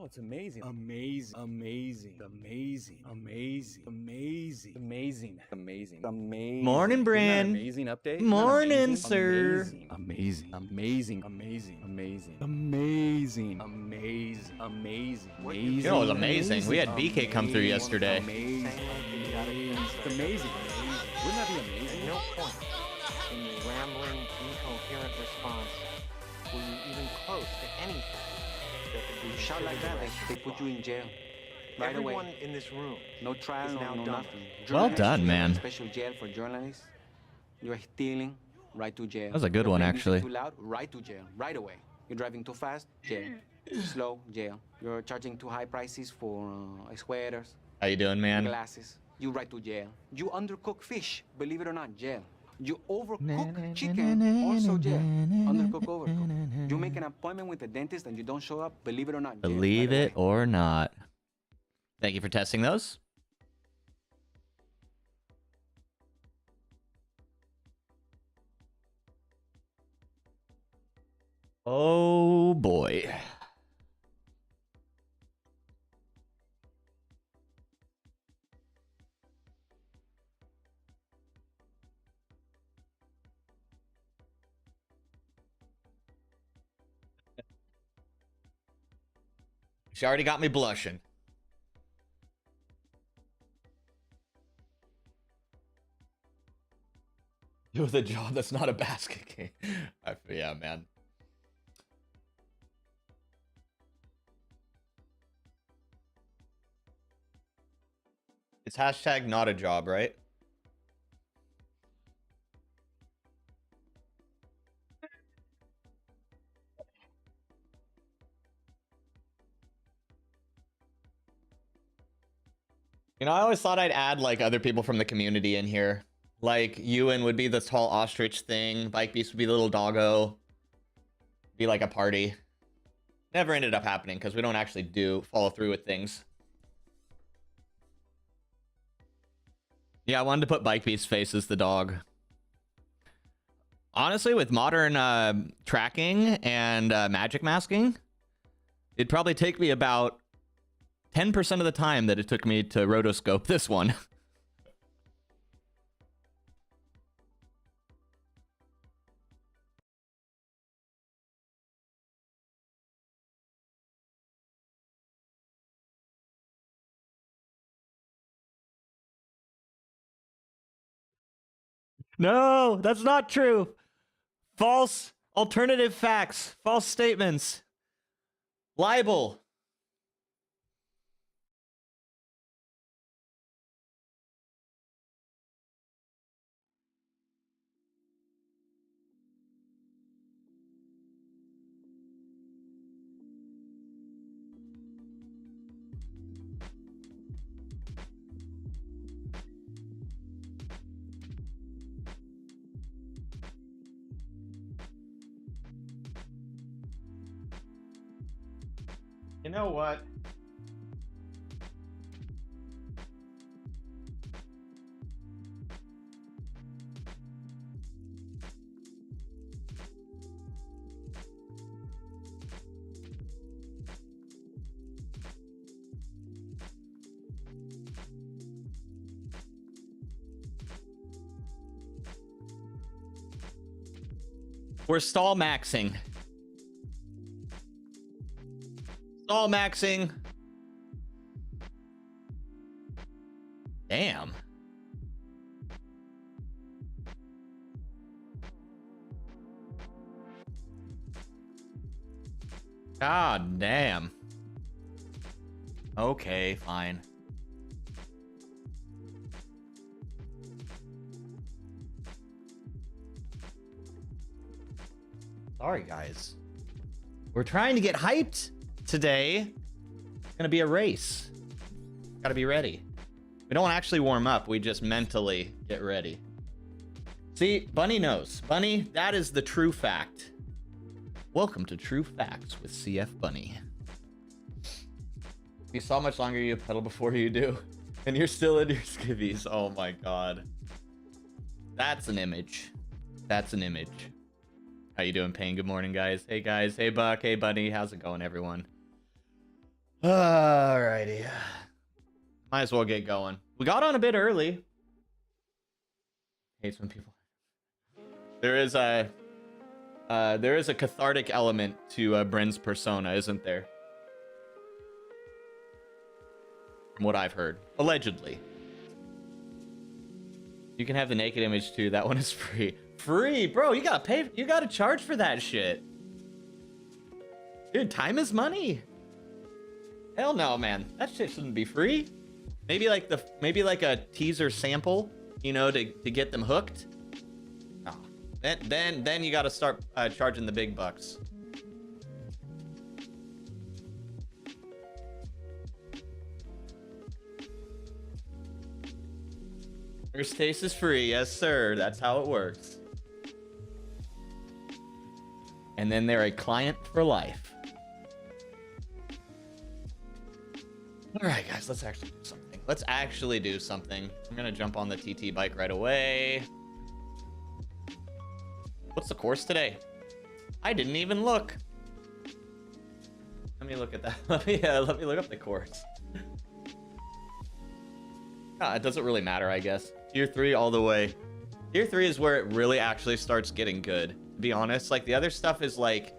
Oh, it's amazing. Amazing. Amazing. Amazing. Amazing. Amazing. Amazing. Amazing. Amazing. Morning, Brand. Amazing update. Morning, sir. Amazing. Amazing. Amazing. Amazing. Amazing. Amazing. Amazing. Amazing. You know, it was amazing. We had BK come through yesterday. Amazing. It's amazing. Wouldn't that be amazing? No point in your rambling, incoherent response were you even close to anything that could be. You shout like that, they put you in jail. Right Everyone away. in this room No trial, is now no done. nothing. Well done, man. Special jail for journalists. You're stealing, right to jail. That was a good You're one, playing actually. music too loud, right to jail, right away. You're driving too fast, jail. Slow, jail. You're charging too high prices for sweaters, How you doing, man? glasses. You right to jail. You undercook fish, believe it or not, jail. You overcook chicken, also jail. Undercook, overcook. You make an appointment with the dentist and you don't show up, believe it or not, jail. Believe right it away. or not. Thank you for testing those. Oh boy. She already got me blushing. Do the job that's not a basket game. Yeah, man. It's hashtag not a job, right? You know, I always thought I'd add like other people from the community in here. Like Ewan would be the tall ostrich thing. Bike Beast would be the little doggo. Be like a party. Never ended up happening because we don't actually follow through with things. Yeah, I wanted to put Bike Beast's face as the dog. Honestly, with modern tracking and magic masking, it'd probably take me about 10% of the time that it took me to rotoscope this one. No, that's not true. False alternative facts, false statements, libel. You know what? We're stall maxing. Stall maxing. Damn. God damn. Okay, fine. Sorry, guys. We're trying to get hyped today. It's gonna be a race. Gotta be ready. We don't actually warm up. We just mentally get ready. See, Bunny knows. Bunny, that is the true fact. Welcome to True Facts with CF Bunny. You saw how much longer you pedal before you do, and you're still in your skivvies. Oh my god. That's an image. That's an image. How you doing, Payne? Good morning, guys. Hey, guys. Hey, Buck. Hey, Bunny. How's it going, everyone? Alrighty. Might as well get going. We got on a bit early. Hates when people. There is a cathartic element to Bryn's persona, isn't there? From what I've heard, allegedly. You can have the naked image too. That one is free. Free, bro. You gotta pay. You gotta charge for that shit. Dude, time is money. Hell no, man. That shit shouldn't be free. Maybe like a teaser sample, you know, to get them hooked. Oh, then you gotta start charging the big bucks. First taste is free, yes sir. That's how it works. And then they're a client for life. All right, guys, let's actually do something. Let's actually do something. I'm gonna jump on the TT bike right away. What's the course today? I didn't even look. Let me look at that. Let me look up the course. It doesn't really matter, I guess. Tier 3 all the way. Tier 3 is where it really actually starts getting good, to be honest. Like, the other stuff is like...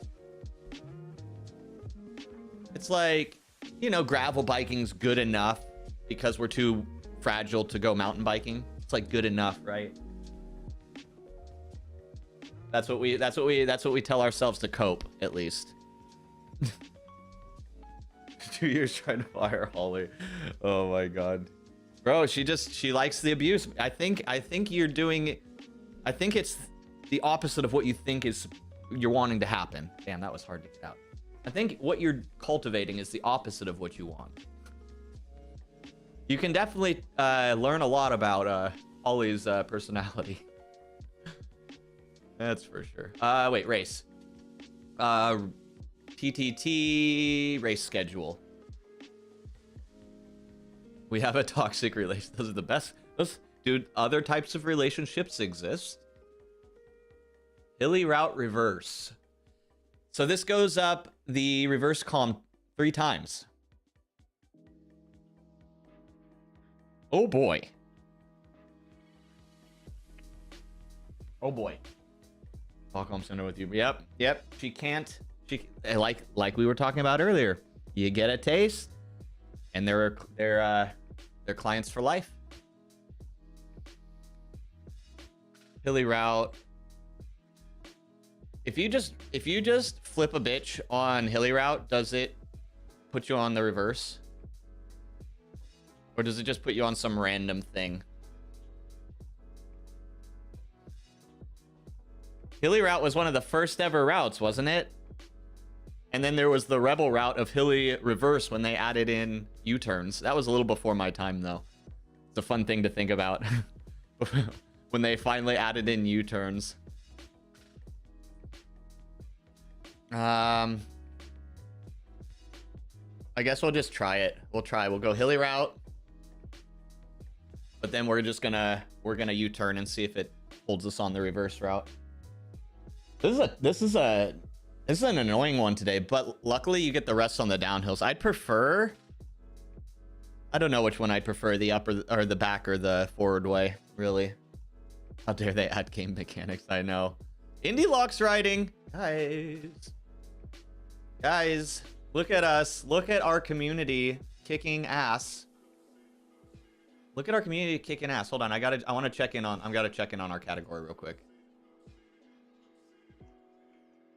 It's like, you know, gravel biking's good enough because we're too fragile to go mountain biking. It's like good enough, right? That's what we tell ourselves to cope, at least. 2 years trying to fire Holly. Oh my god. Bro, she likes the abuse. I think you're doing, I think it's the opposite of what you think you're wanting to happen. Damn, that was hard to get out. I think what you're cultivating is the opposite of what you want. You can definitely learn a lot about Holly's personality. That's for sure. Wait, race. TTT race schedule. We have a toxic relation. Those are the best. Dude, other types of relationships exist. Hilly route reverse. So this goes up the reverse column 3 times. Oh boy. Oh boy. Stockholm Center with you. Yep. She can't. Like we were talking about earlier. You get a taste, and they're clients for life. Hilly route. If you just flip a bitch on hilly route, does it put you on the reverse? Or does it just put you on some random thing? Hilly route was one of the first ever routes, wasn't it? And then there was the rebel route of hilly reverse when they added in U-turns. That was a little before my time, though. It's a fun thing to think about. When they finally added in U-turns. I guess we'll just try it. We'll go hilly route. But then we're gonna U-turn and see if it holds us on the reverse route. This is an annoying one today, but luckily you get the rest on the downhills. I don't know which one I'd prefer, the upper or the back or the forward way, really. How dare they add game mechanics? I know. Indie Locks riding. Guys, look at us. Look at our community kicking ass. Look at our community kicking ass. Hold on, I want to check in on our category real quick.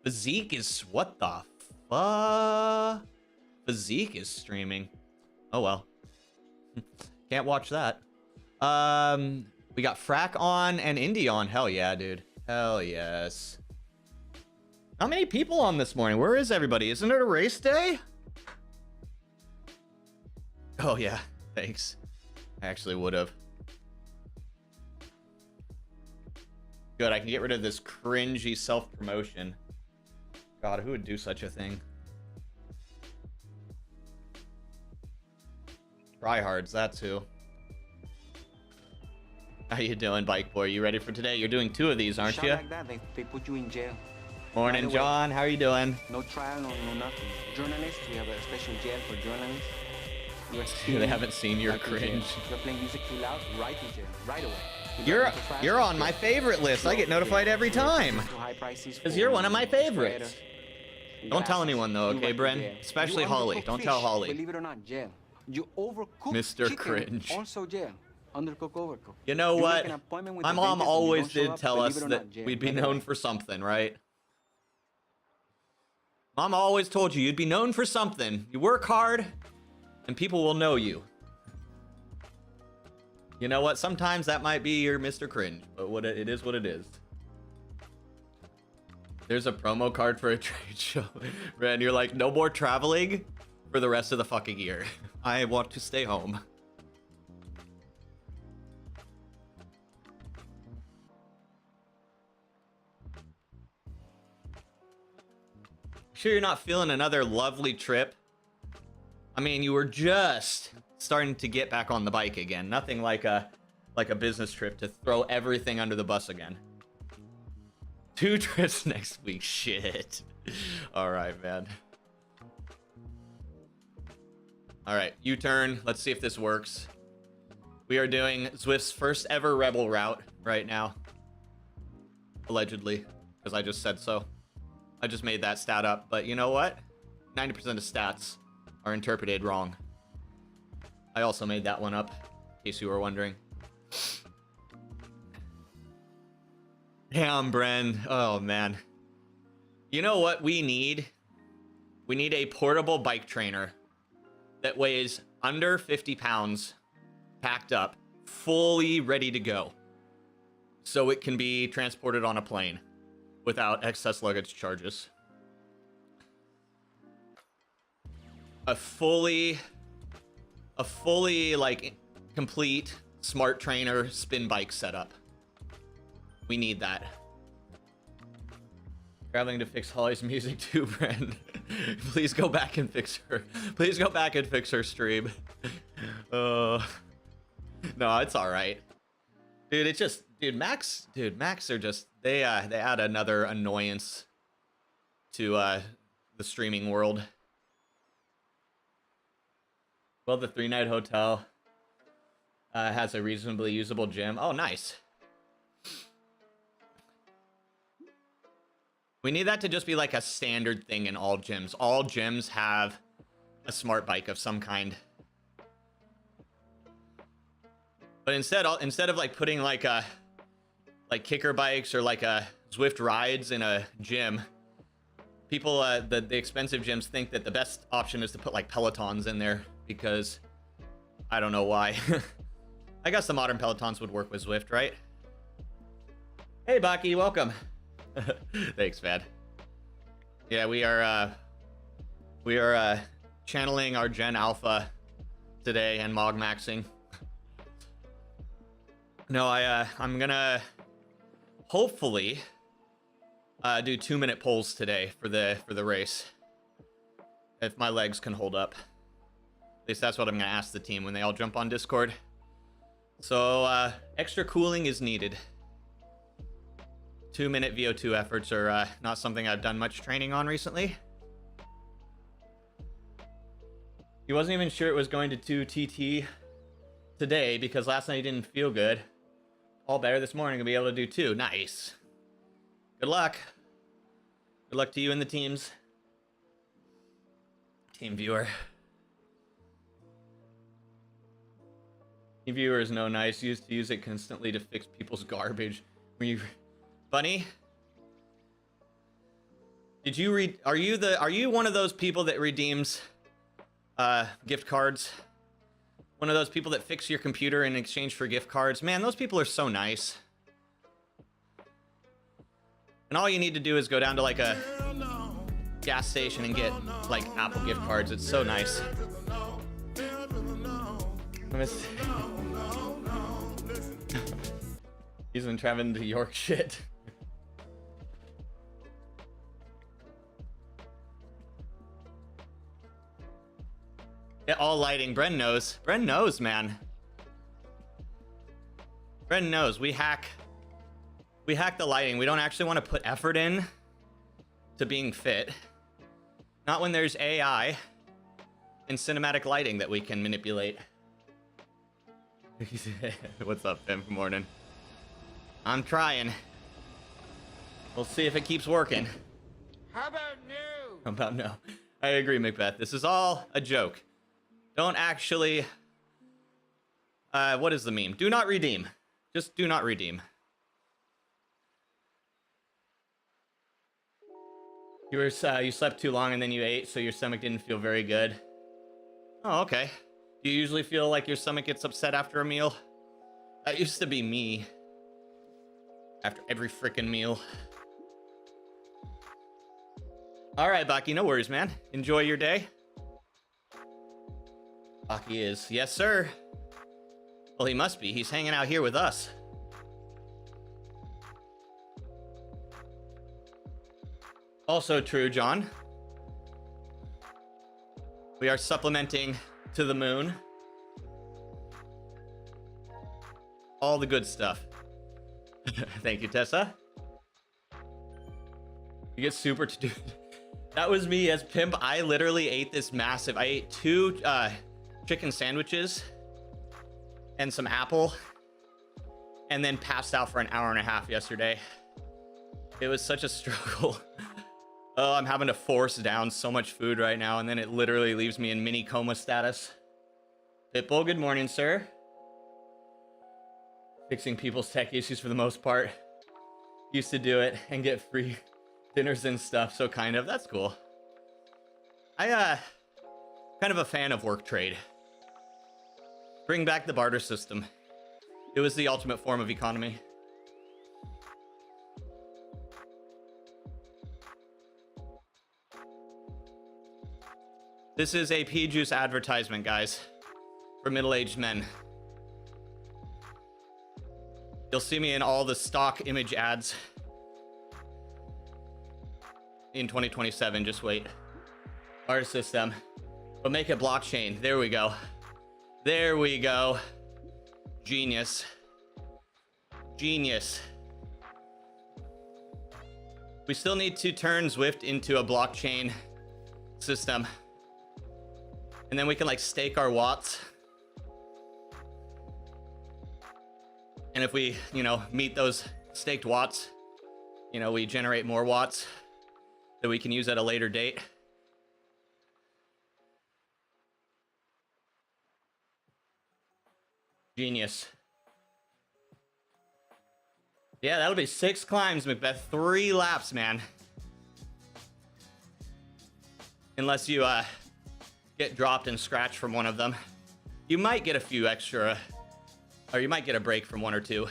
Physique is what the fuck? Physique is streaming. Oh well. Can't watch that. We got Frack on and Indy on. Hell yeah, dude. Hell yes. How many people on this morning? Where is everybody? Isn't it a race day? Oh yeah, thanks. I actually would have. Good, I can get rid of this cringy self-promotion. God, who would do such a thing? Tryhards, that's who. How you doing, Bike Boy? You ready for today? You're doing 2 of these, aren't you? Like that, they put you in jail. Morning, By the way, John. How are you doing? No trial, no nothing. Journalists, we have a special jail for journalists. You are They stealing, haven't seen your right to jail. cringe. If you're playing music too loud, right to jail, right away. You're on my favorite list. I get notified every time. Because you're one of my favorites. Don't tell anyone though, okay, Bren? Especially Holly. Don't tell Holly. Believe it or not, jail. You overcook Mr. chicken, Cringe. also jail. Undercook, overcook. You know You what? make an appointment with My the mom dentist and you always don't show did up, tell believe us it or that not, jail. we'd be Right away. known for something, right? Mom always told you you'd be known for something. You work hard, and people will know you. You know what? Sometimes that might be your Mr. Cringe, but it is what it is. There's a promo card for a trade show. Ren, you're like, no more traveling for the rest of the fucking year. I want to stay home. Sure you're not feeling another lovely trip? I mean, you were just starting to get back on the bike again. Nothing like a business trip to throw everything under the bus again. 2 trips next week. Shit. All right, man. All right, U-turn. Let's see if this works. We are doing Zwift's first ever Rebel route right now. Allegedly, because I just said so. I just made that stat up, but you know what? 90% of stats are interpreted wrong. I also made that one up, in case you were wondering. Damn, Bren. Oh, man. You know what we need? We need a portable bike trainer that weighs under 50 pounds, packed up, fully ready to go, so it can be transported on a plane without excess luggage charges. A fully like complete smart trainer spin bike setup. We need that. Traveling to fix Holly's music too, Bren. Please go back and fix her. Please go back and fix her stream. No, it's all right. Dude, it's just, Macs are just, they add another annoyance to the streaming world. Well, the 3-night hotel has a reasonably usable gym. Oh, nice. We need that to just be like a standard thing in all gyms. All gyms have a smart bike of some kind. But instead of like putting like kicker bikes or like a Zwift rides in a gym, people the expensive gyms think that the best option is to put like Pelotons in there because I don't know why. I guess the modern Pelotons would work with Zwift, right? Hey, Baki, welcome. Thanks, man. Yeah, we are channeling our Gen Alpha today and Mog Maxing. No, I'm gonna hopefully do 2-minute pulls today for the race, if my legs can hold up. At least that's what I'm gonna ask the team when they all jump on Discord. So extra cooling is needed. 2-minute VO2 efforts are not something I've done much training on recently. He wasn't even sure it was going to do TT today because last night he didn't feel good. All better this morning to be able to do 2. Nice. Good luck. Good luck to you and the teams. Team viewer. Team viewer is no nice. Used to use it constantly to fix people's garbage. When you, Bunny, did you read? Are you one of those people that redeems gift cards? One of those people that fix your computer in exchange for gift cards? Man, those people are so nice. And all you need to do is go down to like a gas station and get like Apple gift cards. It's so nice. He's been traveling to York shit. Yeah, all lighting. Bren knows. Bren knows, man. Bren knows. We hack the lighting. We don't actually want to put effort in to being fit. Not when there's AI and cinematic lighting that we can manipulate. What's up, Pim? Good morning. I'm trying. We'll see if it keeps working. How about no? How about no? I agree, Macbeth. This is all a joke. Don't actually... what is the meme? Do not redeem. Just do not redeem. You slept too long and then you ate, so your stomach didn't feel very good. Oh, okay. Do you usually feel like your stomach gets upset after a meal? That used to be me. After every freaking meal. All right, Baki, no worries, man. Enjoy your day. Baki is. Yes, sir. Well, he must be. He's hanging out here with us. Also true, John. We are supplementing to the moon. All the good stuff. Thank you, Tessa. You get super to do. That was me as Pimp. I literally ate this massive. I ate 2 chicken sandwiches and some apple, and then passed out for an hour and a half yesterday. It was such a struggle. Oh, I'm having to force down so much food right now, and then it literally leaves me in mini coma status. Pitbull, good morning, sir. Fixing people's tech issues for the most part. Used to do it and get free dinners and stuff, so kind of. That's cool. I, kind of a fan of work trade. Bring back the barter system. It was the ultimate form of economy. This is a pea juice advertisement, guys, for middle-aged men. You'll see me in all the stock image ads in 2027. Just wait. Barter system. But make it blockchain. There we go. There we go. Genius. Genius. We still need to turn Zwift into a blockchain system. And then we can like stake our watts. And if we, meet those staked watts, we generate more watts that we can use at a later date. Genius. Yeah, that'll be 6 climbs, Macbeth. 3 laps, man. Unless you get dropped and scratched from one of them. You might get a few extra, or you might get a break from 1 or 2.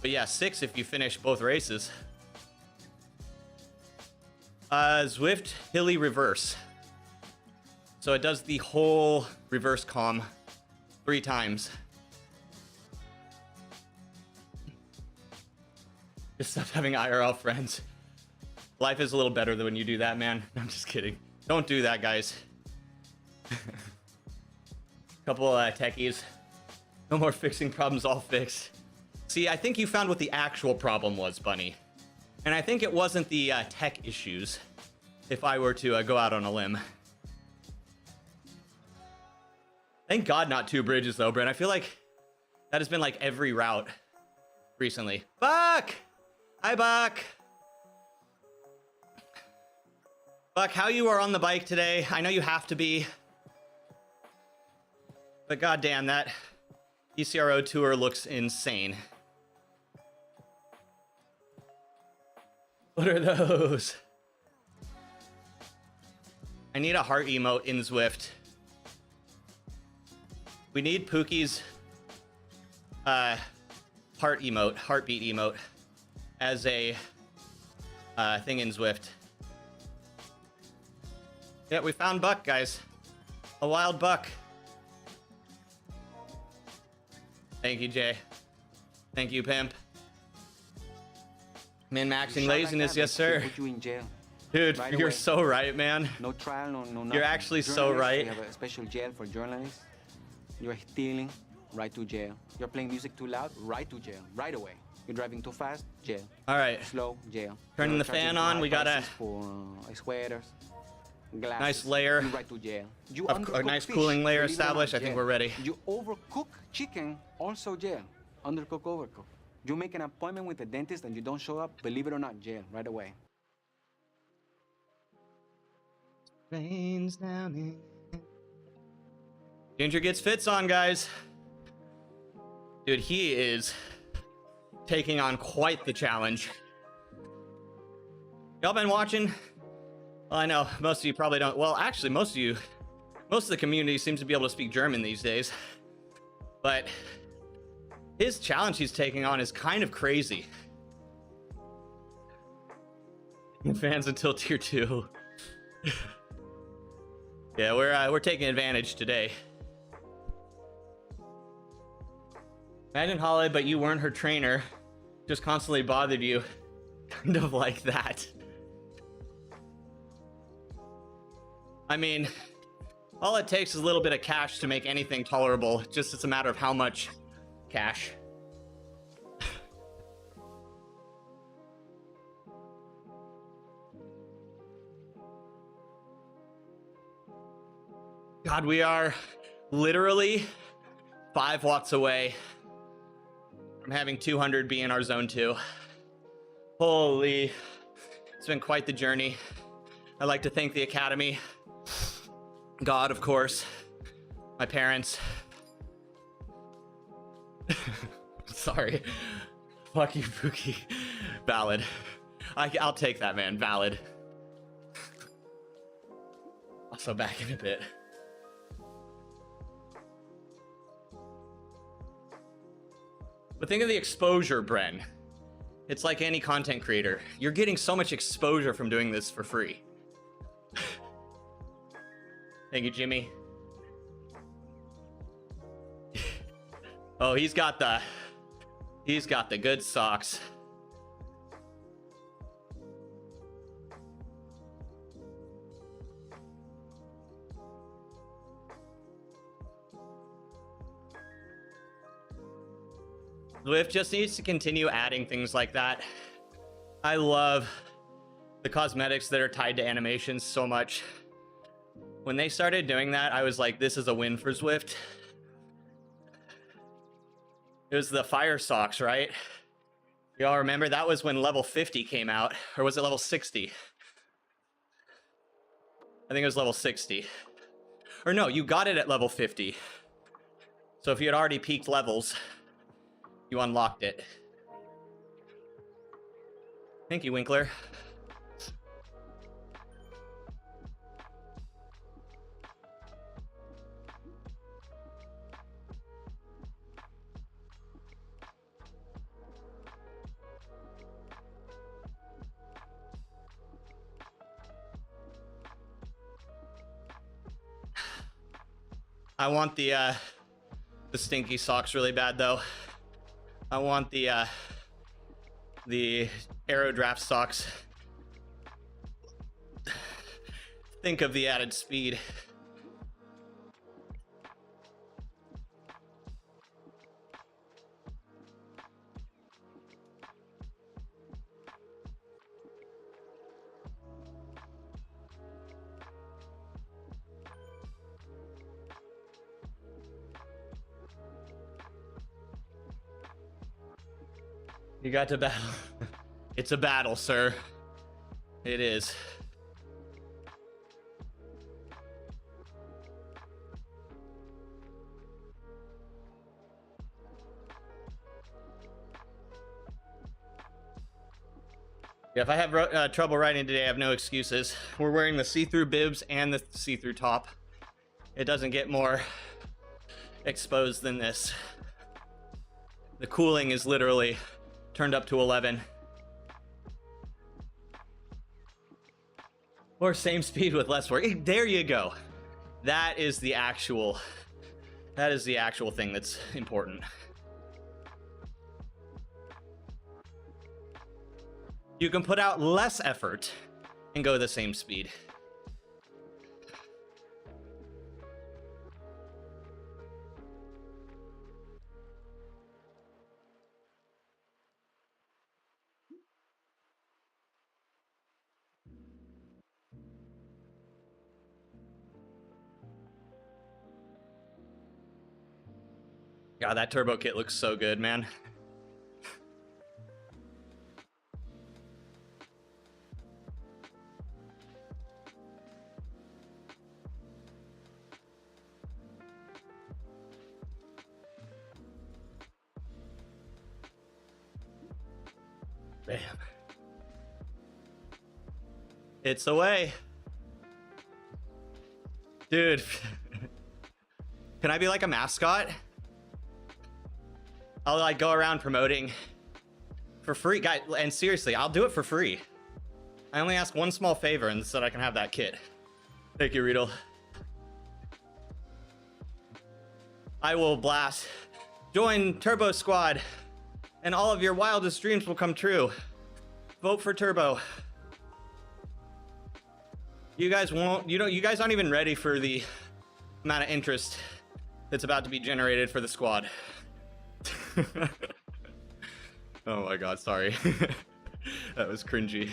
But yeah, 6 if you finish both races. Zwift hilly reverse. So it does the whole reverse comm 3 times. Just stop having IRL friends. Life is a little better than when you do that, man. I'm just kidding. Don't do that, guys. Couple techies. No more fixing problems, all fixed. See, I think you found what the actual problem was, Bunny. And I think it wasn't the tech issues, if I were to go out on a limb. Thank God not 2 bridges, though, Brent. I feel like that has been like every route recently. Buck! Hi, Buck! Buck, how you are on the bike today? I know you have to be. But goddamn, that ECRO tour looks insane. What are those? I need a heart emote in Zwift. We need Pookie's heart emote, heartbeat emote, as a thing in Zwift. Yeah, we found Buck, guys. A wild buck. Thank you, Jay. Thank you, Pimp. Min-maxing laziness, yes, sir. Put you in jail. Dude, Right you're away. so right, man. No trial, no nothing. You're actually so Journalists, right. We have a special jail for journalists. You're stealing, right to jail. You're playing music too loud, right to jail, right away. You're driving too fast, jail. All right. Slow, jail. Turning You're the charging fan too on, high we got a prices for sweaters, glasses. nice layer You right to jail. You of a undercook nice fish, cooling layer believe it or not, established. I think jail. we're ready. You overcook chicken, also jail. Undercook, overcook. You make an appointment with the dentist and you don't show up, believe it or not, jail right away. Rains down in. Ginger gets fits on, guys. Dude, he is taking on quite the challenge. Y'all been watching? Well, I know most of you probably don't. Well, actually, most of the community seems to be able to speak German these days. But his challenge he's taking on is kind of crazy. Fans until tier 2. Yeah, we're taking advantage today. Imagine Holly, but you weren't her trainer. Just constantly bothered you. Kind of like that. I mean, all it takes is a little bit of cash to make anything tolerable. Just it's a matter of how much cash. God, we are literally 5 watts away from having 200 be in our zone 2. Holy, it's been quite the journey. I'd like to thank the Academy, God, of course, my parents. Sorry. Fuck you, Pookie. Valid. I'll take that, man. Valid. Also back in a bit. But think of the exposure, Bren. It's like any content creator. You're getting so much exposure from doing this for free. Thank you, Jimmy. Oh, he's got the good socks. Zwift just needs to continue adding things like that. I love the cosmetics that are tied to animations so much. When they started doing that, I was like, this is a win for Zwift. It was the fire socks, right? Y'all remember that was when level 50 came out, or was it level 60? I think it was level 60. Or no, you got it at level 50. So if you had already peaked levels, you unlocked it. Thank you, Winkler. I want the stinky socks really bad though. I want the Aero Draft socks. Think of the added speed. You got to battle. It's a battle, sir. It is. Yeah, if I have trouble riding today, I have no excuses. We're wearing the see-through bibs and the see-through top. It doesn't get more exposed than this. The cooling is literally turned up to 11. Or same speed with less work. There you go. That is the actual thing that's important. You can put out less effort and go the same speed. God, that turbo kit looks so good, man. Bam. It's away. Dude. Can I be like a mascot? I'll like go around promoting for free. Guys, and seriously, I'll do it for free. I only ask one small favor and so that I can have that kit. Thank you, Riedel. I will blast. Join Turbo Squad and all of your wildest dreams will come true. Vote for Turbo. You guys won't, you guys aren't even ready for the amount of interest that's about to be generated for the squad. Oh my God, sorry. That was cringy.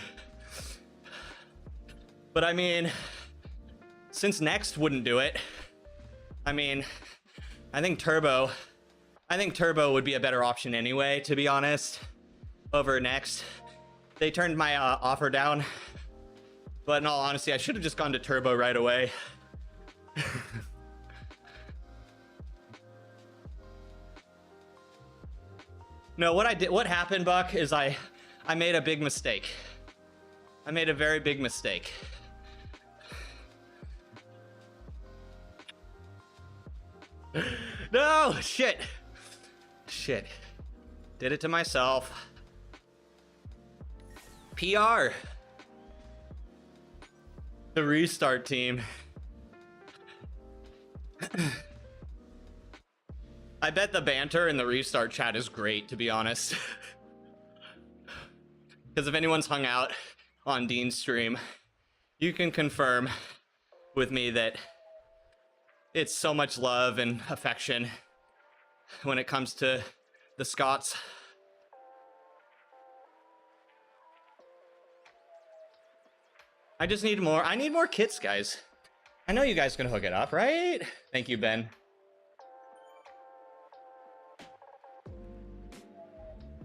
But I mean, since Next wouldn't do it, I mean, I think Turbo would be a better option anyway, to be honest, over Next. They turned my offer down, but in all honesty, I should have just gone to Turbo right away. No, what happened, Buck, is I made a big mistake. I made a very big mistake. No, shit. Shit. Did it to myself. PR. The restart team. I bet the banter in the restart chat is great, to be honest. Because if anyone's hung out on Dean's stream, you can confirm with me that it's so much love and affection when it comes to the Scots. I need more kits, guys. I know you guys can hook it up, right? Thank you, Ben.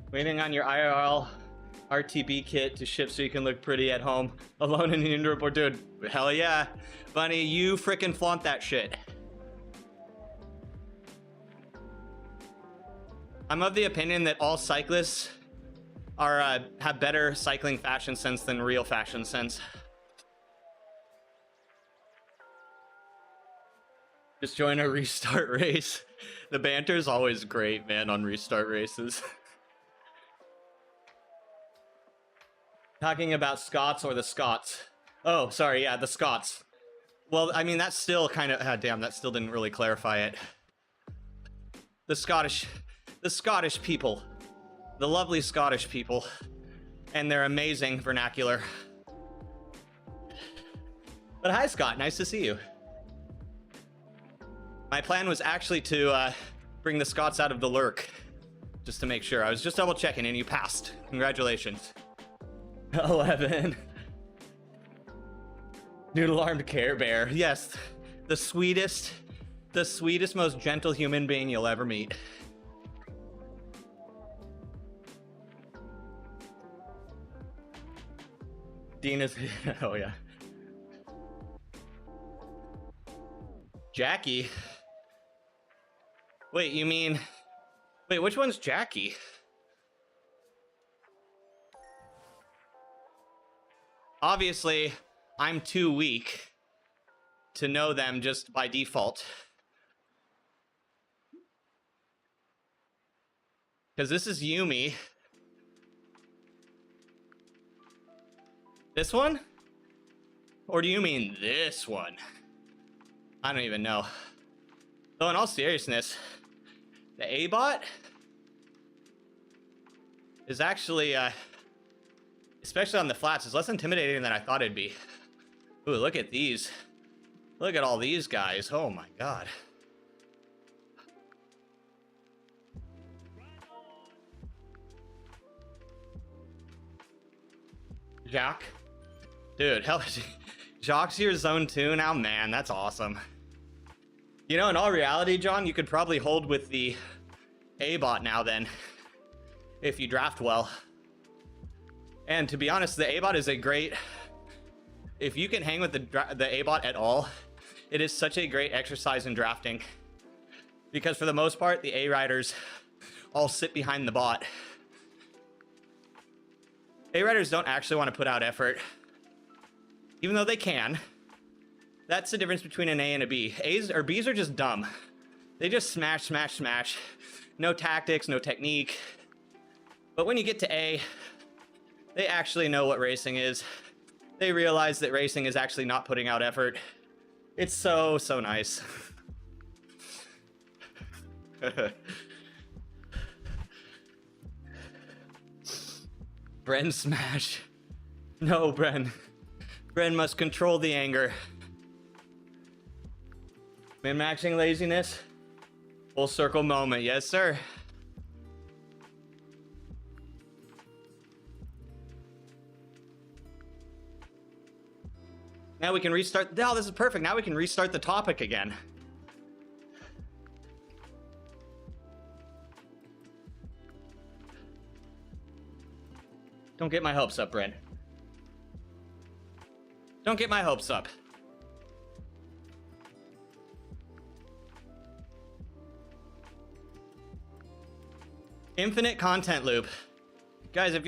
Waiting on your IRL RTB kit to ship so you can look pretty at home alone in the indoor report. Dude, hell yeah. Bunny, you frickin' flaunt that shit. I'm of the opinion that all cyclists are have better cycling fashion sense than real fashion sense. Just join a restart race. The banter is always great, man, on restart races. Talking about Scots or the Scots? Oh, sorry, yeah, the Scots. Well, I mean, that's still kind of... damn, that still didn't really clarify it. The Scottish people. The lovely Scottish people. And their amazing vernacular. But hi, Scott. Nice to see you. My plan was actually to bring the Scots out of the lurk. Just to make sure. I was just double checking and you passed. Congratulations. 11. Noodle-armed Care Bear. Yes, the sweetest, most gentle human being you'll ever meet. Dean is... oh, yeah. Jackie? Wait, you mean... Wait, which one's Jackie? Obviously, I'm too weak to know them just by default. Because this is Yumi. This one? Or do you mean this one? I don't even know. Though in all seriousness, the A-bot is actually, especially on the flats, is less intimidating than I thought it'd be. Ooh, look at these. Look at all these guys. Oh my god. Jacques? Dude, hell, Jacques your zone 2 now? Man, that's awesome. You know, in all reality, John, you could probably hold with the A-bot now then, if you draft well. And to be honest, the A-bot is a great, if you can hang with the A-bot at all, it is such a great exercise in drafting. Because for the most part, the A-riders all sit behind the bot. A-riders don't actually want to put out effort, even though they can. That's the difference between an A and a B. A's or B's are just dumb. They just smash, smash, smash. No tactics, no technique. But when you get to A, they actually know what racing is. They realize that racing is actually not putting out effort. It's so, so nice. Bren smash. No, Bren. Bren must control the anger. Min-maxing laziness. Full circle moment. Yes, sir. Now we can restart. Oh, this is perfect. Now we can restart the topic again. Don't get my hopes up, Bren. Don't get my hopes up. Infinite content loop. Guys, if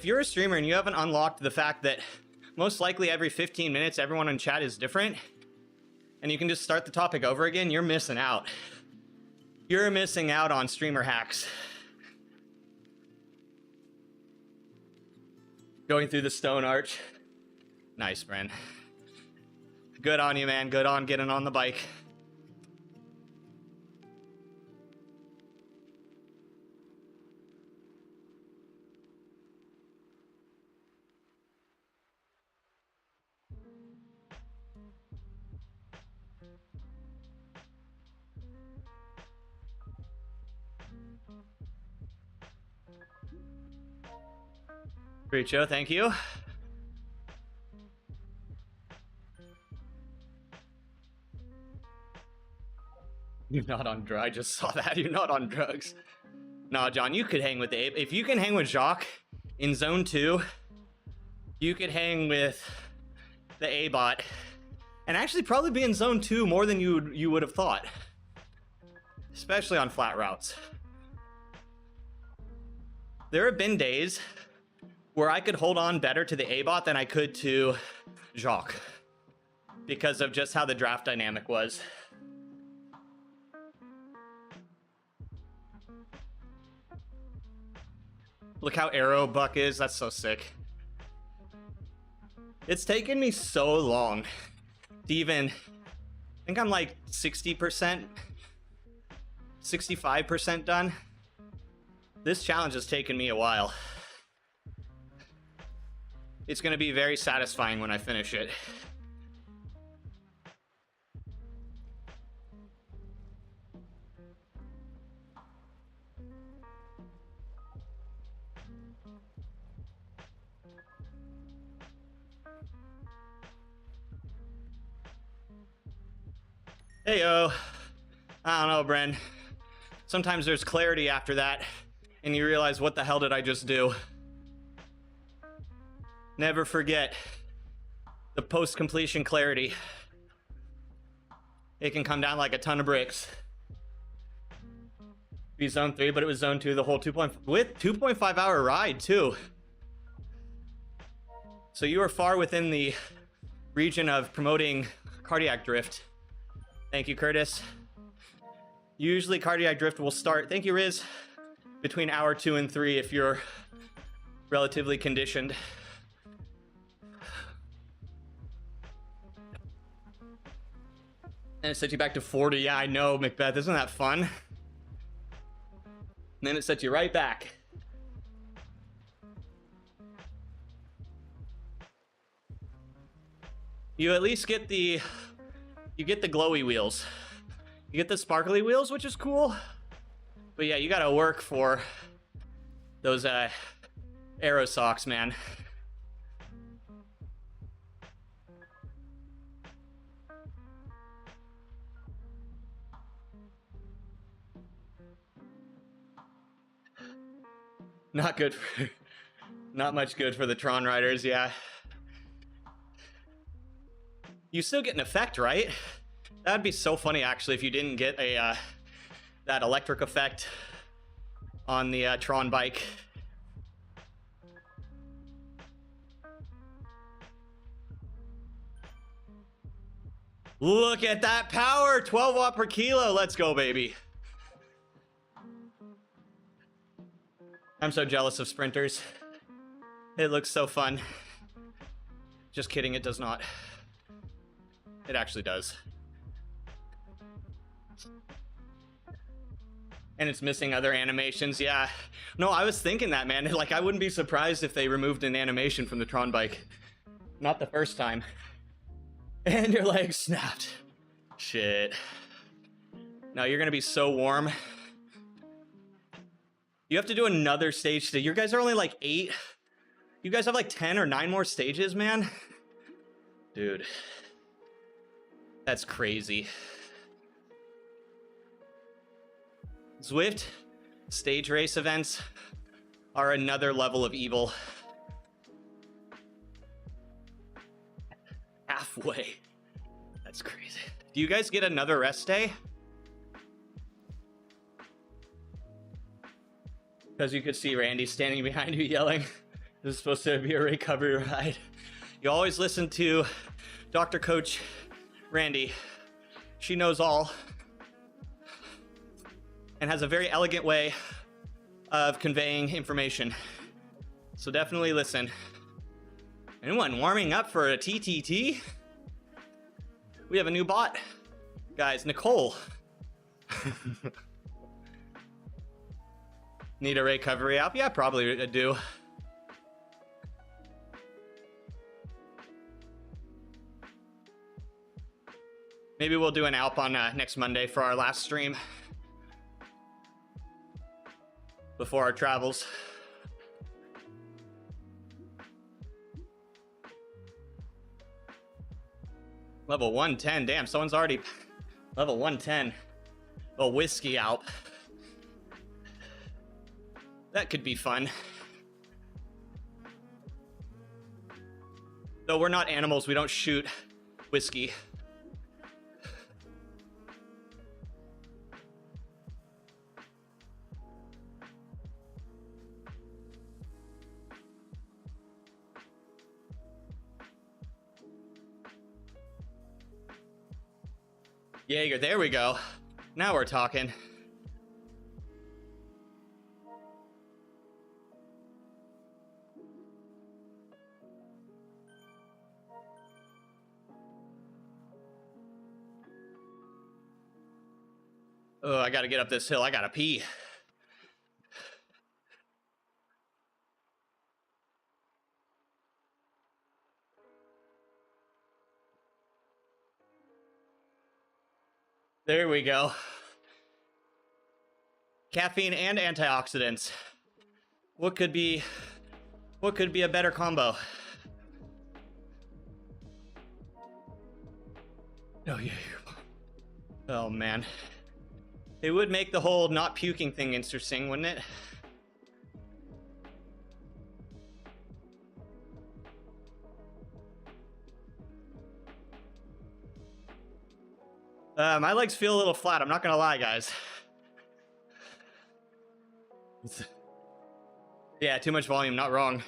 you're a streamer and you haven't unlocked the fact that most likely every 15 minutes everyone in chat is different, and you can just start the topic over again, you're missing out. You're missing out on streamer hacks. Going through the stone arch. Nice, Bren. Good on you, man. Good on getting on the bike. Great show, thank you. You're not on drugs. I just saw that. You're not on drugs. No, John, you could hang with the Ape. If you can hang with Jacques in zone 2, you could hang with the A-bot and actually probably be in zone 2 more than you would have thought. Especially on flat routes. There have been days where I could hold on better to the A-bot than I could to Jacques because of just how the draft dynamic was. Look how arrow Buck is. That's so sick. It's taken me so long to even, I think I'm like 60%, 65% done. This challenge has taken me a while. It's going to be very satisfying when I finish it. Heyo. I don't know, Bren. Sometimes there's clarity after that, and you realize, what the hell did I just do? Never forget the post-completion clarity. It can come down like a ton of bricks. Be zone 3, but it was zone 2 the whole 2.5 hour ride too. So you are far within the region of promoting cardiac drift. Thank you, Curtis. Usually cardiac drift will start, thank you, Riz, between hour 2 and 3 if you're relatively conditioned. And it sets you back to 40. Yeah, I know, Macbeth. Isn't that fun? And then it sets you right back. You at least get the glowy wheels. You get the sparkly wheels, which is cool. But yeah, you gotta work for those arrow socks, man. Not good for, not much good for the Tron riders, yeah. You still get an effect, right? That'd be so funny, actually, if you didn't get a that electric effect on the Tron bike. Look at that power, 12 watt per kilo. Let's go, baby. I'm so jealous of sprinters. It looks so fun. Just kidding, it does not. It actually does. And it's missing other animations, yeah. No, I was thinking that, man. Like, I wouldn't be surprised if they removed an animation from the Tron bike. Not the first time. And your leg snapped. Shit. Now you're gonna be so warm. You have to do another stage today. You guys are only like 8. You guys have like 10 or 9 more stages, man. Dude. That's crazy. Zwift stage race events are another level of evil. Halfway. That's crazy. Do you guys get another rest day? Because you could see Randy standing behind you yelling, this is supposed to be a recovery ride. You always listen to Dr. Coach Randy. She knows all and has a very elegant way of conveying information. So definitely listen. Anyone warming up for a TTT? We have a new bot. Guys, Nicole. Need a recovery app? Yeah, probably do. Maybe we'll do an Alp on next Monday for our last stream. Before our travels. Level 110, damn, someone's already level 110. A whiskey Alp. That could be fun. Though we're not animals, we don't shoot whiskey. Jaeger, there we go. Now we're talking. Oh, I gotta get up this hill. I gotta pee. There we go. Caffeine and antioxidants. What could be a better combo? Oh yeah. Oh man. It would make the whole not puking thing interesting, wouldn't it? My legs feel a little flat, I'm not gonna lie, guys. Yeah, too much volume, not wrong.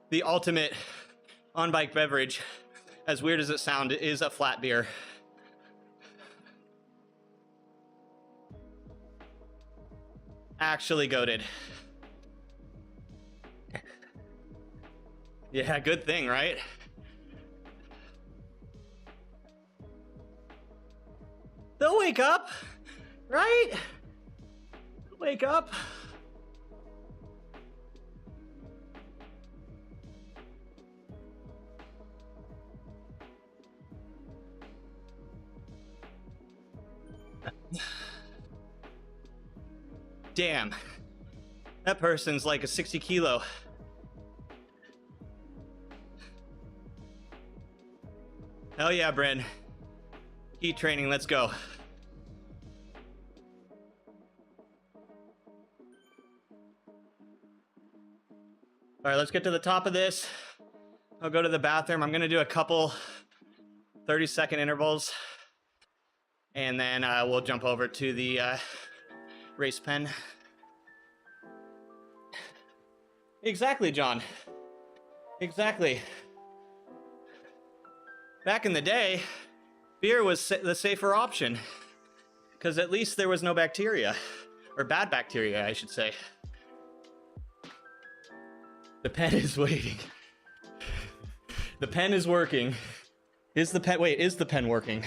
The ultimate on-bike beverage, as weird as it sounds, is a flat beer. Actually goated. Yeah, good thing, right? They'll wake up, right? Wake up. Damn. That person's like a 60 kilo. Hell yeah, Bryn. Heat training, let's go. All right, let's get to the top of this. I'll go to the bathroom. I'm gonna do a couple 30-second intervals, and then we'll jump over to the race pen. Exactly, John. Exactly. Back in the day, beer was the safer option, because at least there was no bacteria, or bad bacteria, I should say. The pen is waiting. The pen is working. Is the pen working?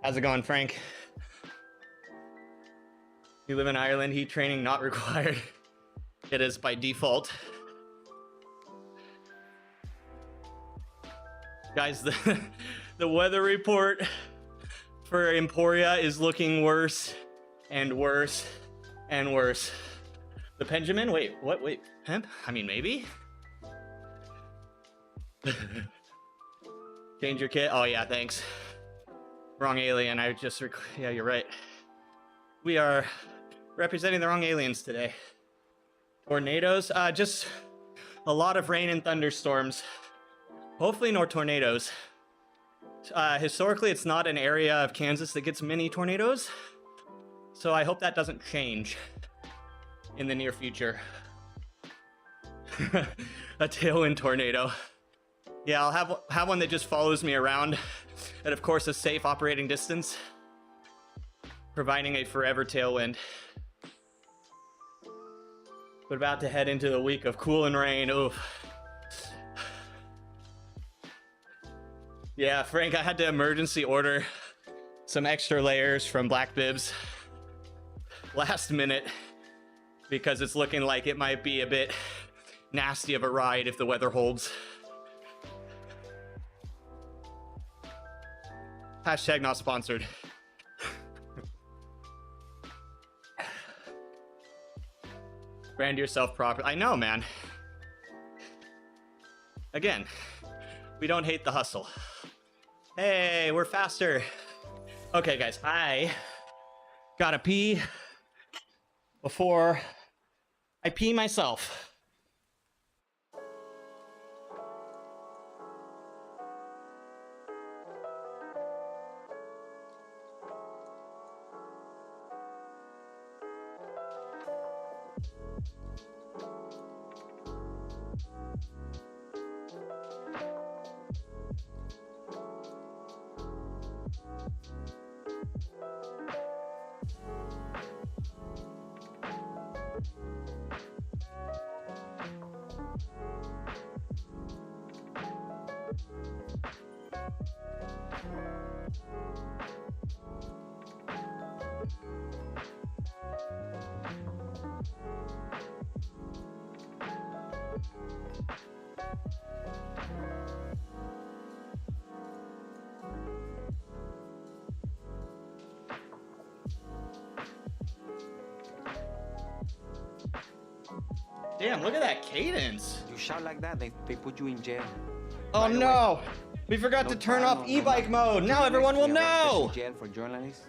How's it going, Frank? You live in Ireland, heat training not required. It is by default. Guys, the weather report for Emporia is looking worse and worse and worse. The Benjamin? Wait, what? Wait, hemp? I mean, maybe? Change your kit? Oh, yeah, thanks. Wrong alien. Yeah, you're right. We are representing the wrong aliens today. Tornadoes? Just a lot of rain and thunderstorms. Hopefully no tornadoes. Historically, it's not an area of Kansas that gets many tornadoes, so I hope that doesn't change in the near future. A tailwind tornado. Yeah, I'll have one that just follows me around at, of course, a safe operating distance, providing a forever tailwind. We're about to head into the week of cool and rain. Oof. Yeah, Frank, I had to emergency order some extra layers from Black Bibs last minute because it's looking like it might be a bit nasty of a ride if the weather holds. Hashtag not sponsored. Brand yourself properly. I know, man. Again, we don't hate the hustle. Hey, we're faster. Okay, guys, I gotta pee before I pee myself. Damn, look at that cadence. You shout like that, they put you in jail. Oh By the no! way, We forgot to no turn trial, off no e-bike nothing. mode. Now You're everyone will next to a know. special jail for journalists.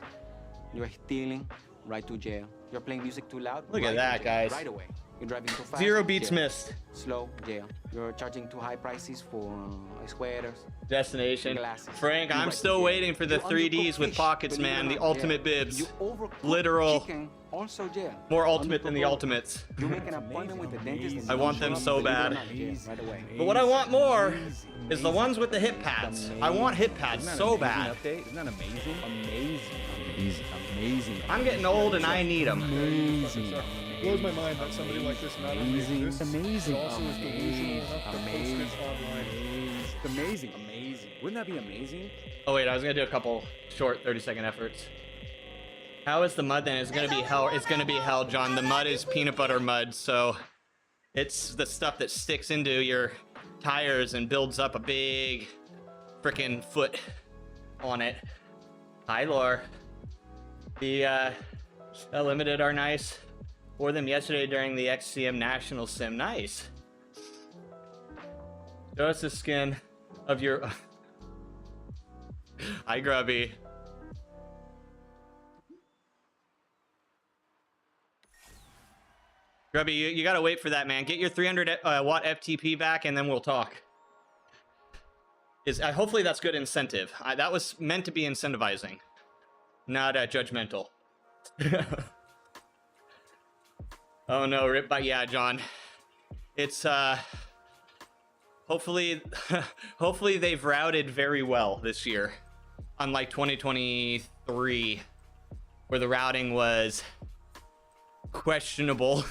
You're stealing, right to jail. You're playing music too loud. Look at right that, to jail. guys. Right away. You're driving too fast. 0 beats jail. missed. Slow, jail. You're charging too high prices for sweaters. Destination. Glasses. Frank, You I'm right to still jail. waiting for the You 3Ds undercook with fish, pockets, believe it man. or The not, ultimate jail. bibs. You overcook Literal. chicken, also jail. More ultimate than the Undercook ultimates. You make an appointment with the dentist. and I you want don't them show up, so believe it or bad. not, jail. Right away. But what I want more is the ones with the hip pads. I want hip pads so bad. Isn't that amazing? Amazing. Amazing. Amazing. I'm getting old and I need them. Amazing. It blows my mind that somebody like this not only Amazing. exists, Amazing. but also is delusional enough to post Amazing. it online. Amazing. Amazing. Wouldn't that be amazing? Oh wait, I was gonna do a couple short 30-second efforts. How is the mud then? It's gonna be hell. It's gonna be hell, John. The mud is peanut butter mud, so it's the stuff that sticks into your tires and builds up a big frickin' foot on it. Hi, Lore. The Limited are nice. Wore them yesterday during the XCM National Sim. Nice. Show us the skin of your... Hi, Grubby. Grubby, you gotta wait for that, man. Get your 300 watt FTP back, and then we'll talk. Hopefully that's good incentive. That was meant to be incentivizing, not judgmental. Oh no, rip, but yeah, John. It's hopefully they've routed very well this year, unlike 2023, where the routing was questionable.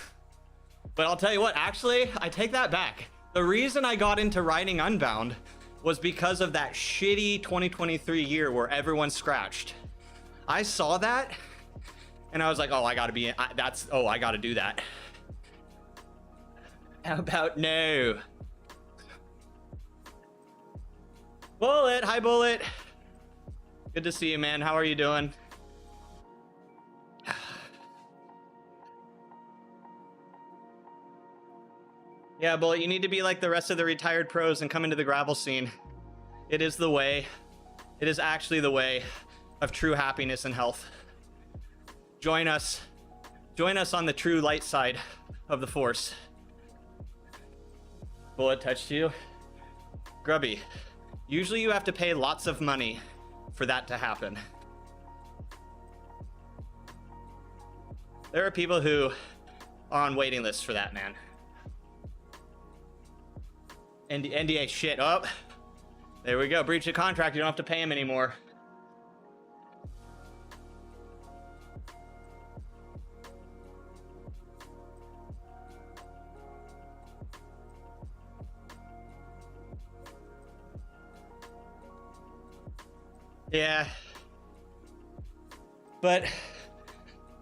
But I'll tell you what, actually, I take that back. The reason I got into riding Unbound was because of that shitty 2023 year where everyone scratched. I saw that and I was like, oh, I gotta be, I gotta do that. How about no? Bullet, hi Bullet. Good to see you, man. How are you doing? Yeah, Bullet, you need to be like the rest of the retired pros and come into the gravel scene. It is the way. It is actually the way of true happiness and health. Join us. Join us on the true light side of the force. Bullet touched you. Grubby, usually you have to pay lots of money for that to happen. There are people who are on waiting lists for that, man. NDA shit. Oh, there we go. Breach of contract. You don't have to pay him anymore. Yeah. But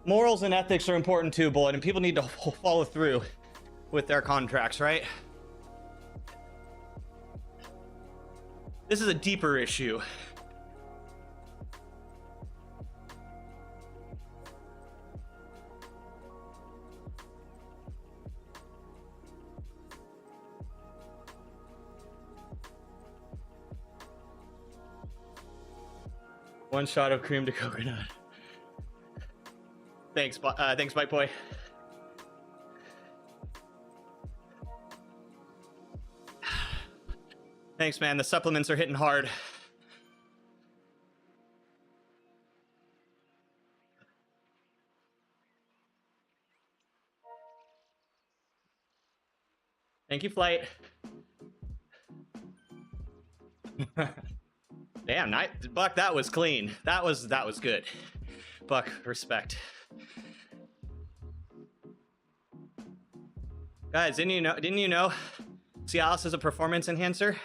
morals and ethics are important too, Bullet, and people need to follow through with their contracts, right? This is a deeper issue. One shot of cream to coconut. Thanks, Mike Boy. Thanks, man. The supplements are hitting hard. Thank you, Flight. Damn, Buck, that was clean. That was good. Buck, respect. Guys, didn't you know Cialis is a performance enhancer?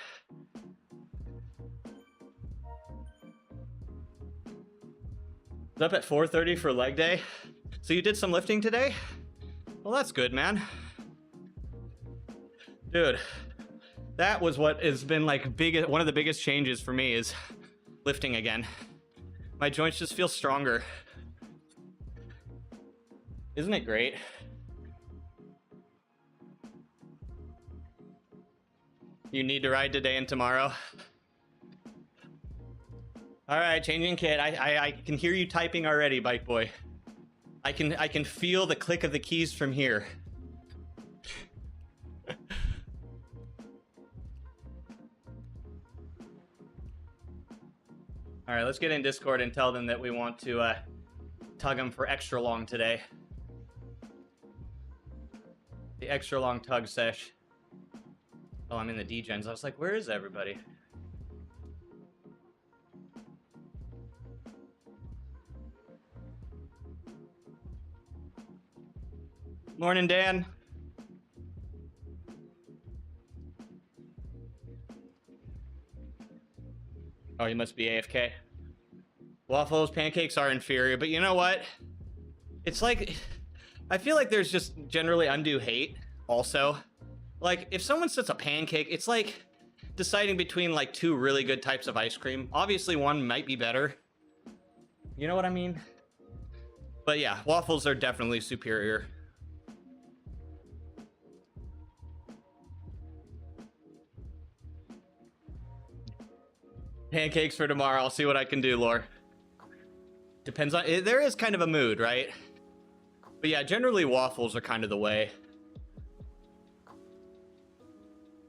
Up at 4:30 for leg day. So you did some lifting today? Well, that's good, man. Dude, that was what has been like one of the biggest changes for me is lifting again. My joints just feel stronger. Isn't it great? You need to ride today and tomorrow. All right, changing kit. I can hear you typing already, Bike Boy. I can feel the click of the keys from here. All right, let's get in Discord and tell them that we want to tug them for extra long today. The extra long tug sesh. Oh, I'm in the D-gens. I was like, where is everybody? Morning, Dan. Oh, you must be AFK. Waffles, pancakes are inferior, but you know what? It's like, I feel like there's just generally undue hate also. Like, if someone sets a pancake, it's like deciding between like two really good types of ice cream. Obviously, one might be better. You know what I mean? But yeah, waffles are definitely superior. Pancakes for tomorrow. I'll see what I can do, Lore. Depends on... There is kind of a mood, right? But yeah, generally waffles are kind of the way.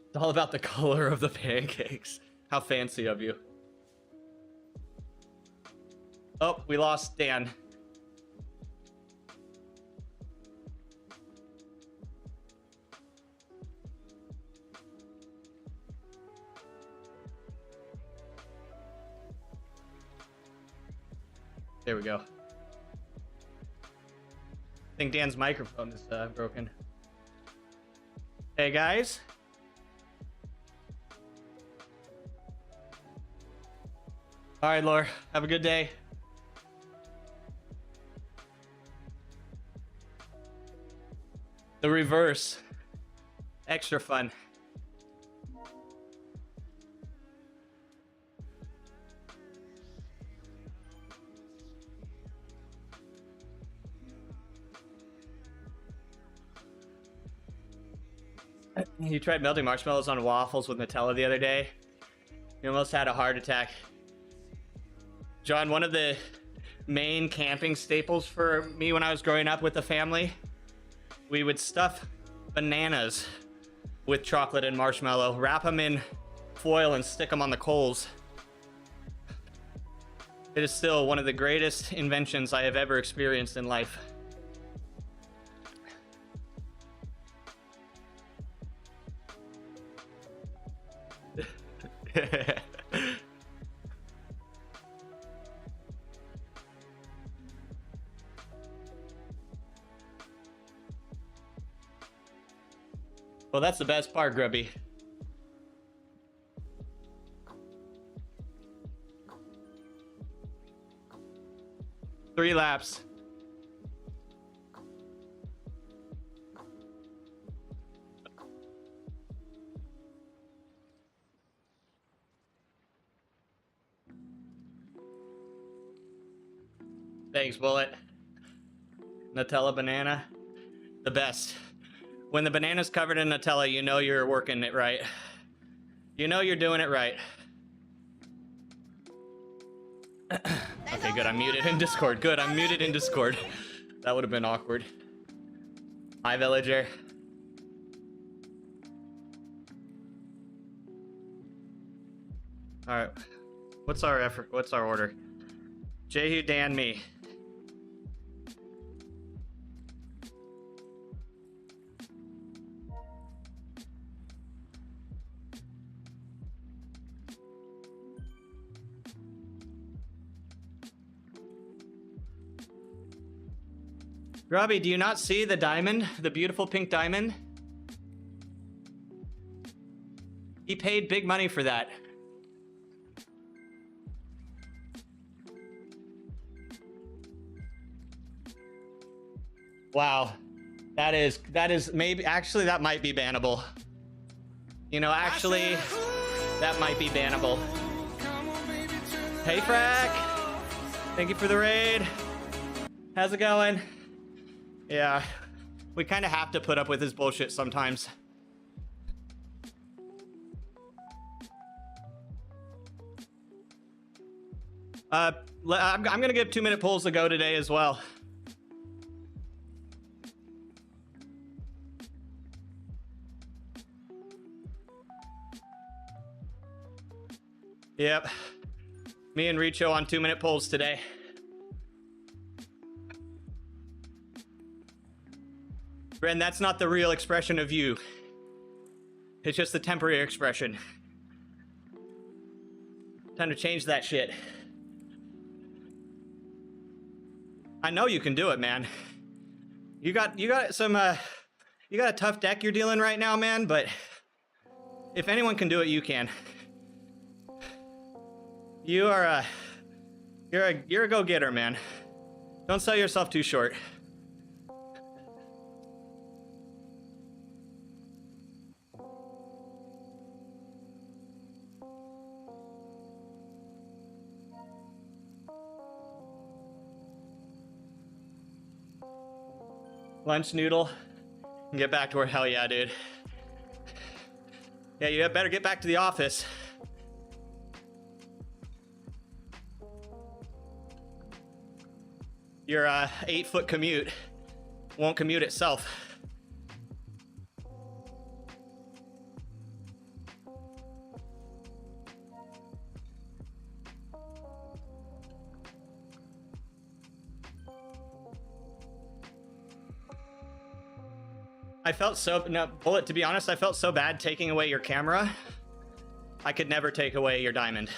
It's all about the color of the pancakes. How fancy of you. Oh, we lost Dan. There we go. I think Dan's microphone is broken. Hey guys. All right, Laura, have a good day. The reverse. Extra fun. You tried melting marshmallows on waffles with Nutella the other day. You almost had a heart attack. John, one of the main camping staples for me when I was growing up with the family, we would stuff bananas with chocolate and marshmallow, wrap them in foil and stick them on the coals. It is still one of the greatest inventions I have ever experienced in life. Well, that's the best part, Grubby. Three laps. Thanks, Bullet. Nutella banana, the best. When the banana's covered in Nutella, you know you're working it right. You know you're doing it right. Okay, good. I'm muted in Discord. Good. I'm muted in Discord. That would have been awkward. Hi, villager. All right. What's our effort? What's our order? Jehu, Dan, me. Robbie, do you not see the diamond? The beautiful pink diamond? He paid big money for that. Wow. That is maybe, actually that might be bannable. You know, actually, that might be bannable. Hey, Frack. Thank you for the raid. How's it going? Yeah, we kind of have to put up with his bullshit sometimes. I'm gonna give 2-minute polls a go today as well. Yep, me and Richo on 2-minute polls today. Ren, that's not the real expression of you. It's just the temporary expression. Time to change that shit. I know you can do it, man. You got some you got a tough deck you're dealing right now, man, but if anyone can do it, you can. You are you're a go-getter, man. Don't sell yourself too short. Lunch noodle and get back to work. Hell yeah, dude. Yeah, you better get back to the office. Your 8-foot commute won't commute itself. I felt so, no, Bullet, to be honest, I felt so bad taking away your camera. I could never take away your diamond.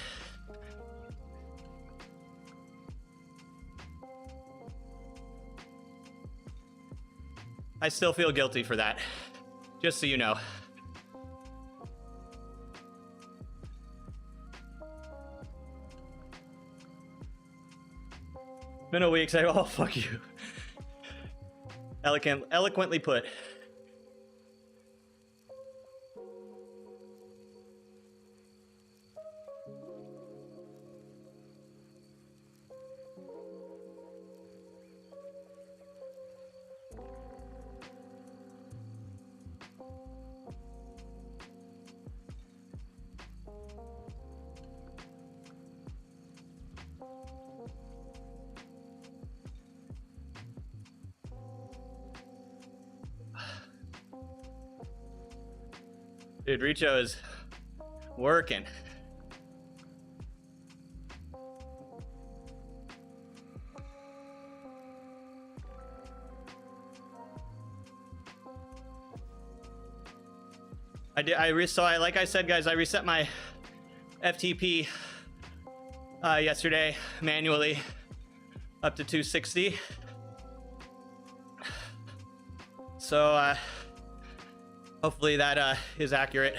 I still feel guilty for that, just so you know. Been a week, say, oh, fuck you. Eloquently put. Dude, Richo is working. Like I said, guys, I reset my FTP yesterday manually up to 260. So hopefully that is accurate.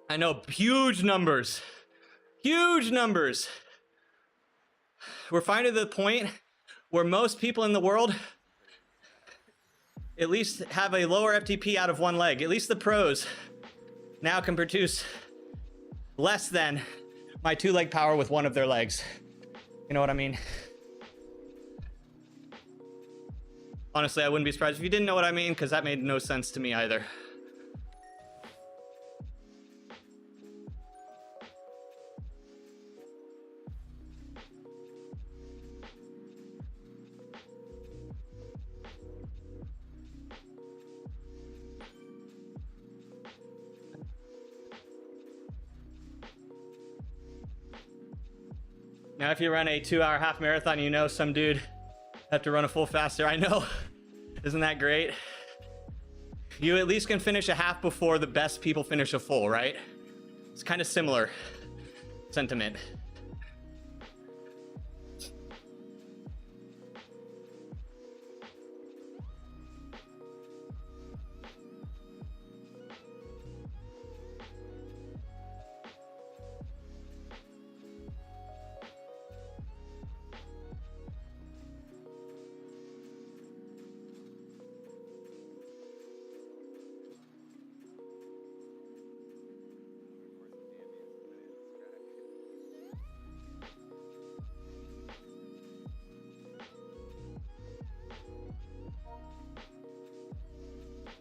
I know, huge numbers. Huge numbers. We're finally to the point where most people in the world at least have a lower FTP out of one leg. At least the pros now can produce less than my 2-leg power with one of their legs. You know what I mean? Honestly, I wouldn't be surprised if you didn't know what I mean, because that made no sense to me either. Now, if you run a 2-hour half marathon, you know some dude have to run a full faster. I know. Isn't that great? You at least can finish a half before the best people finish a full, right? It's kind of similar sentiment.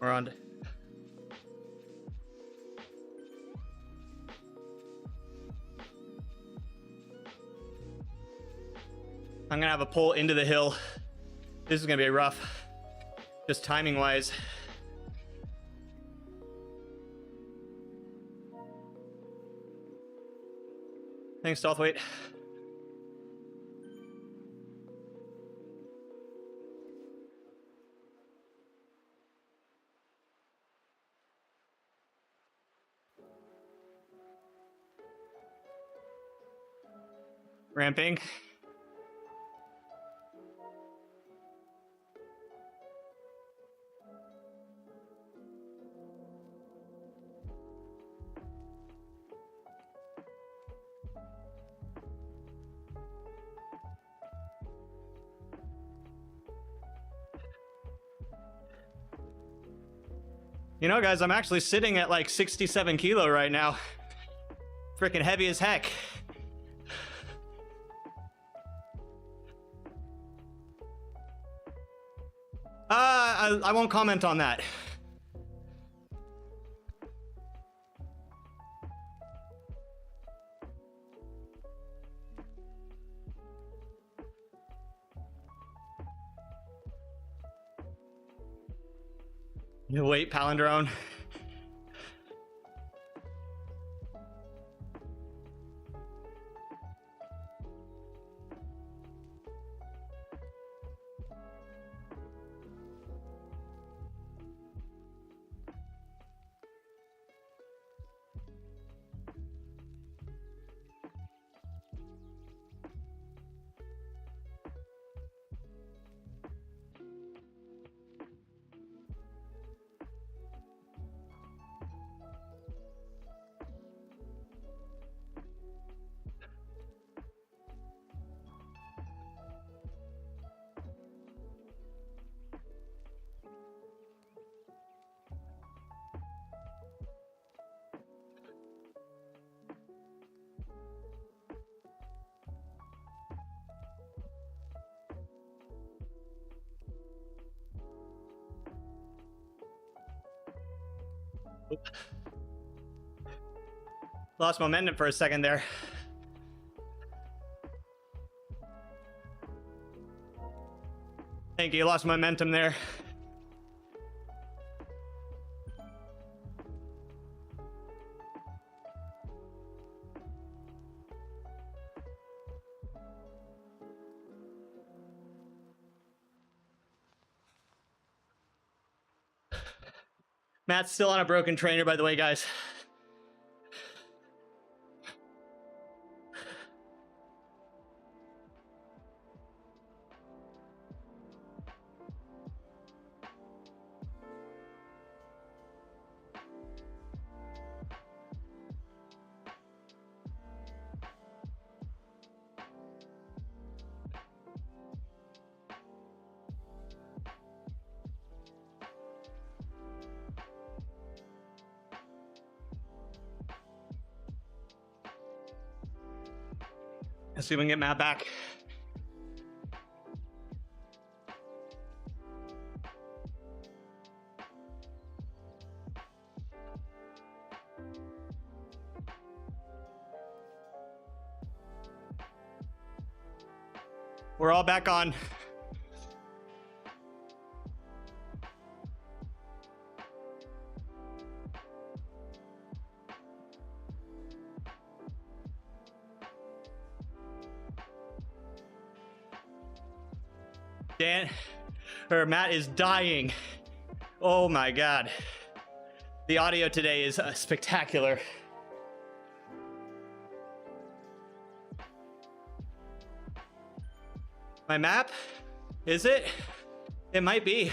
We're on. I'm gonna have a pull into the hill. This is gonna be rough, just timing wise. Thanks, Stealthweight. Ramping. You know, guys, I'm actually sitting at like 67 kilo right now. Freaking heavy as heck. I won't comment on that. You wait, Palindrome. Lost momentum for a second there. Thank you, lost momentum there. Matt's still on a broken trainer, by the way, guys. Let's see if we can get Matt back. We're all back on. Matt is dying. Oh my God. The audio today is spectacular. My map? Is it? It might be.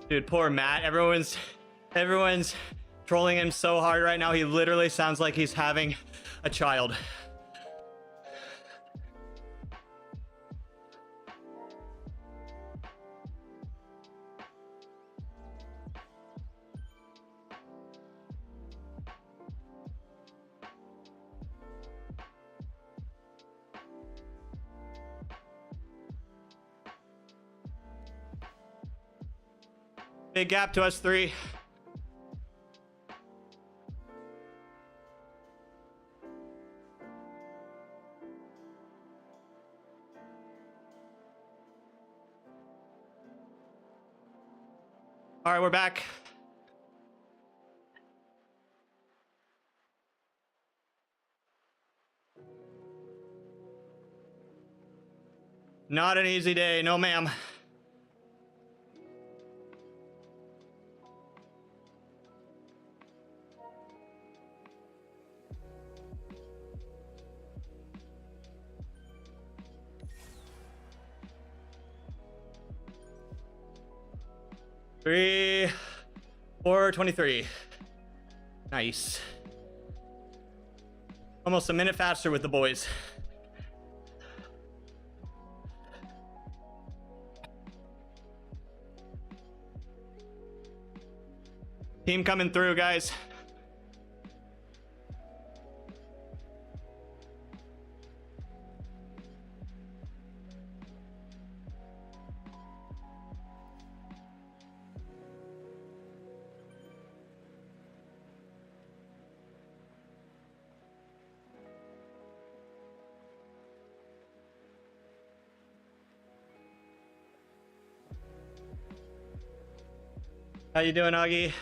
Dude, poor Matt. Everyone's trolling him so hard right now. He literally sounds like he's having a child. Big gap to us three. All right, we're back. Not an easy day, no ma'am. 3, 4:23. Nice. Almost a minute faster with the boys. Team coming through, guys. How you doing, Augie?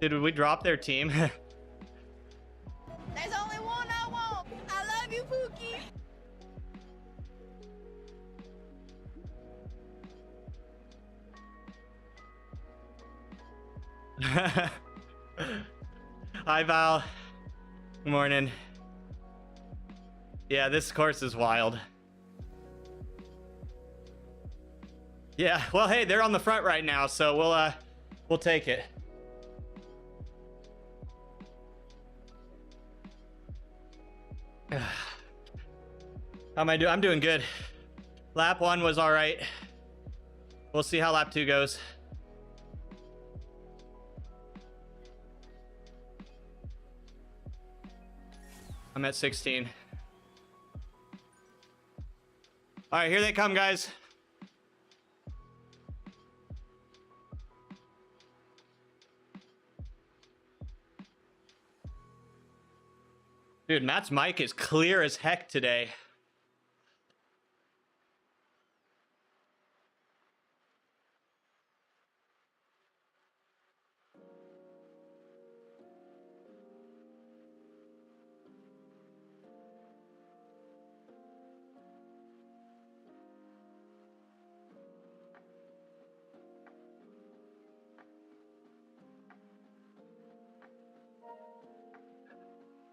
Did we drop their team? There's only one I want. I love you, Pookie. Hi, Val. Good morning. Yeah, this course is wild. Yeah, well, hey, they're on the front right now, so we'll take it. How am I doing? I'm doing good. Lap 1 was all right. We'll see how lap 2 goes. I'm at 16. All right, here they come, guys. Dude, Matt's mic is clear as heck today.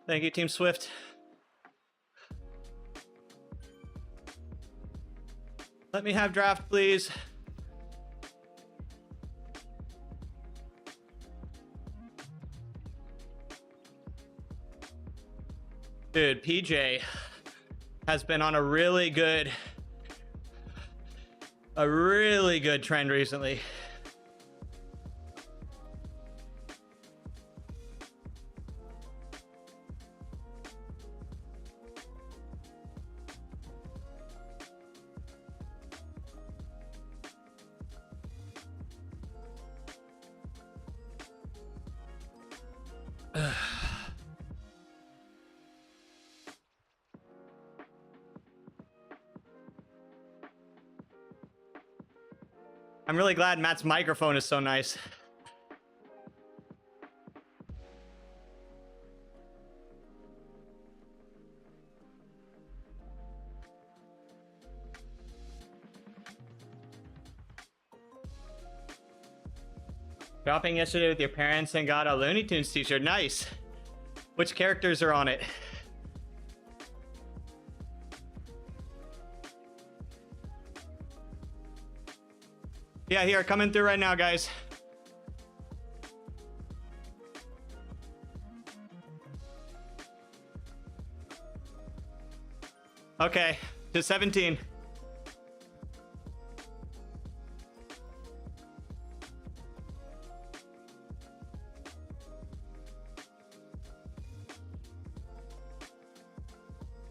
Thank you, Team Zwift. Let me have draft, please. Dude, PJ has been on a really good trend recently. I'm really glad Matt's microphone is so nice. Shopping yesterday with your parents and got a Looney Tunes t-shirt. Nice. Which characters are on it? Yeah, here, coming through right now, guys. Okay, to 17.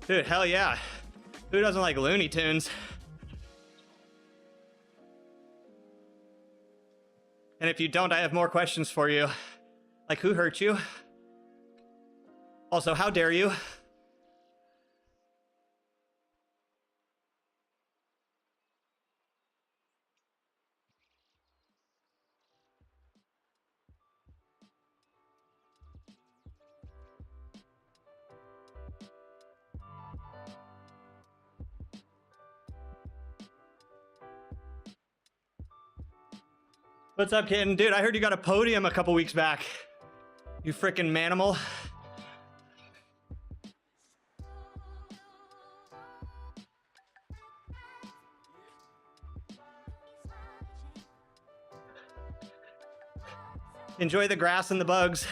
Dude, hell yeah. Who doesn't like Looney Tunes? And if you don't, I have more questions for you. Like, who hurt you? Also, how dare you? What's up, kitten? Dude, I heard you got a podium a couple weeks back. You freaking manimal. Enjoy the grass and the bugs.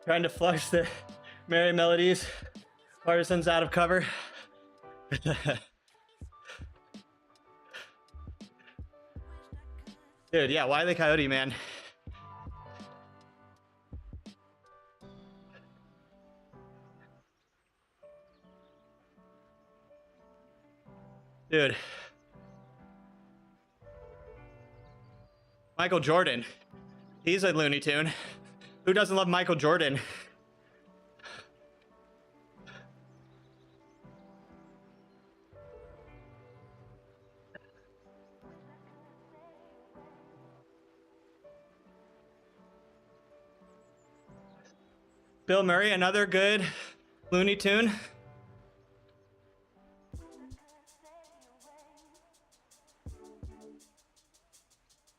Trying to flush the merry melodies. Partisans out of cover. Dude, yeah, why the coyote, man? Dude. Michael Jordan. He's a Looney Tune. Who doesn't love Michael Jordan? Bill Murray, another good Looney Tune.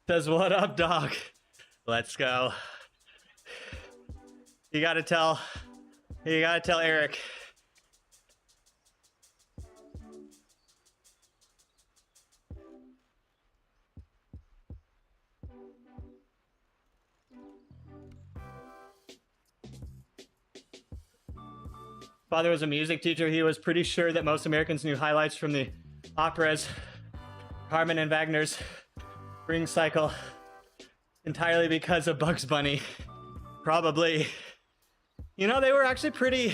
Says, what up, dog? Let's go. You gotta tell Eric. Father was a music teacher. He was pretty sure that most Americans knew highlights from the operas, Carmen and Wagner's Spring Cycle, entirely because of Bugs Bunny. Probably. You know, they were actually pretty...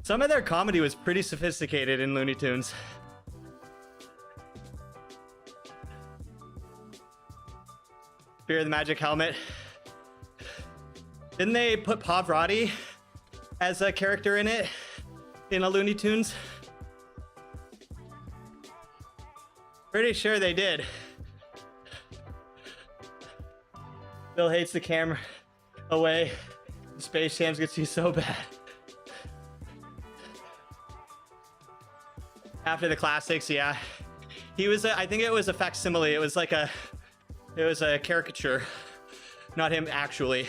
Some of their comedy was pretty sophisticated in Looney Tunes. Fear of the Magic Helmet. Didn't they put Pavarotti as a character in it, in a Looney Tunes? Pretty sure they did. Bill hates the camera away. Space Jam gets you so bad. After the classics, yeah. He was, I think it was a facsimile. It was a caricature, not him actually.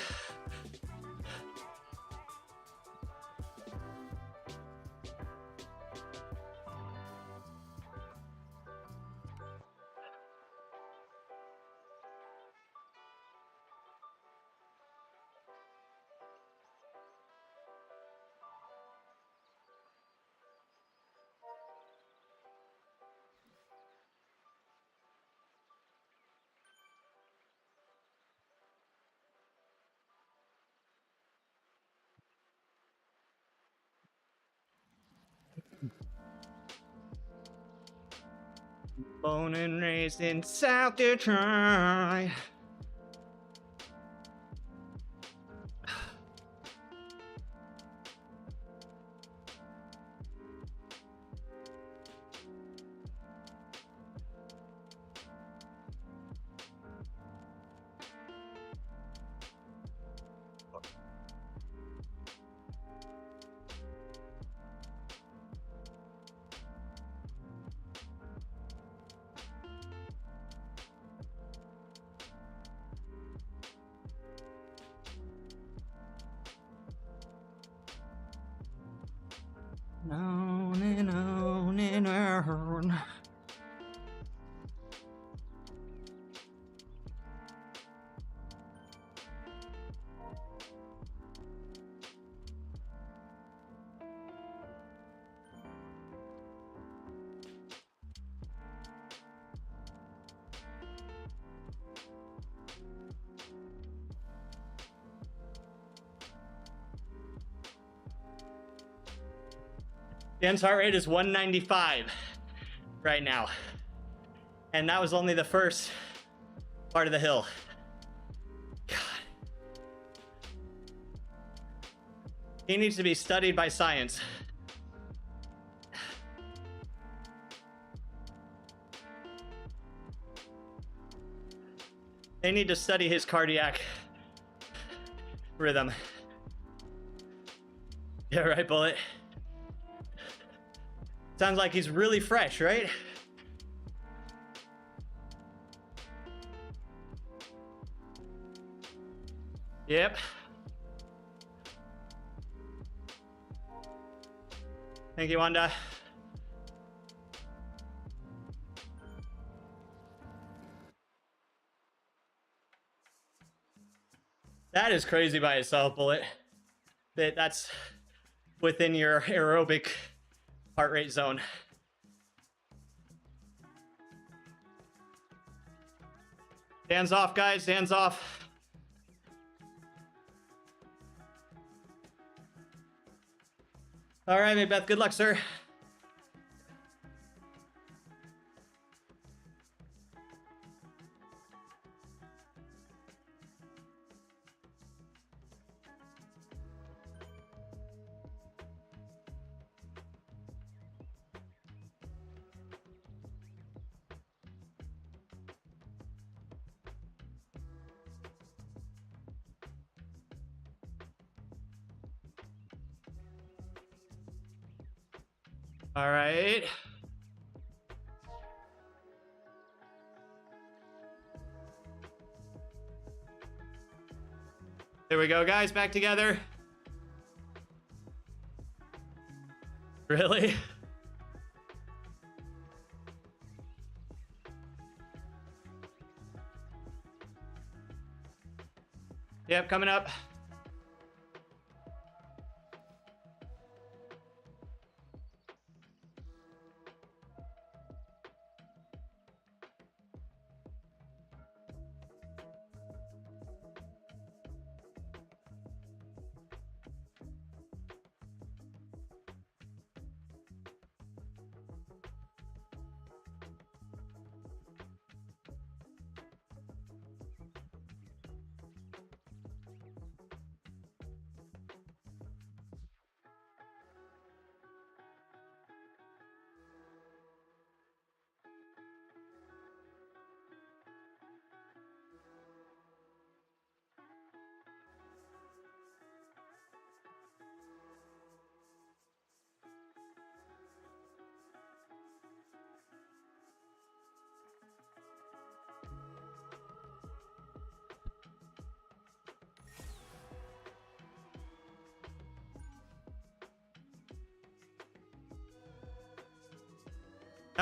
Born and raised in South Detroit. On and on and on. Dan's heart rate is 195 right now. And that was only the first part of the hill. God. He needs to be studied by science. They need to study his cardiac rhythm. Yeah, right, Bullet. Sounds like he's really fresh, right? Yep. Thank you, Wanda. That is crazy by itself, Bullet. That's within your aerobic heart rate zone. Hands off, guys. Hands off. All right, Macbeth. Good luck, sir. All right. There we go, guys. Back together. Really? Yep, coming up.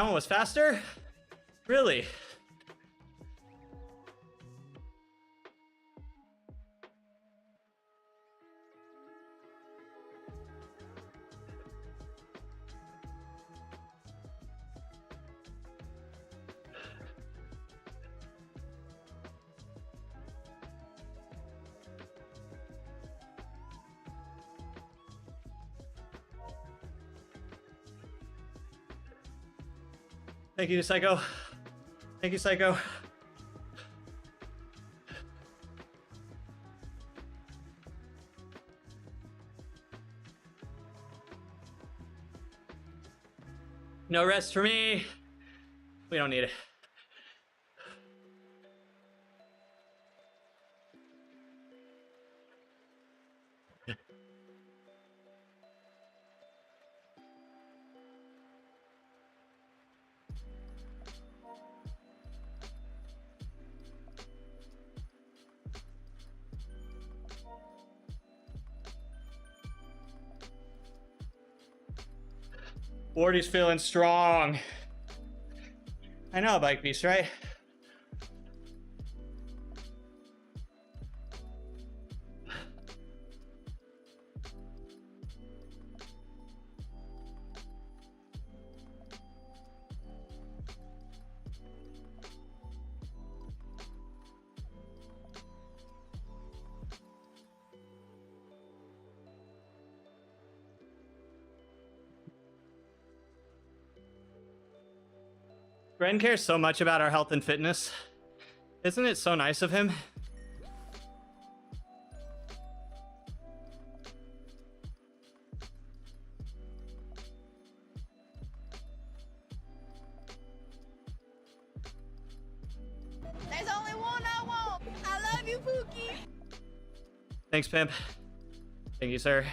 That one was faster? Really? Thank you, Psycho. Thank you, Psycho. No rest for me. We don't need it. Wardy's feeling strong. I know, Bike Beast, right? Ren cares so much about our health and fitness. Isn't it so nice of him? There's only one I want. Thanks, Pimp. Thank you, sir.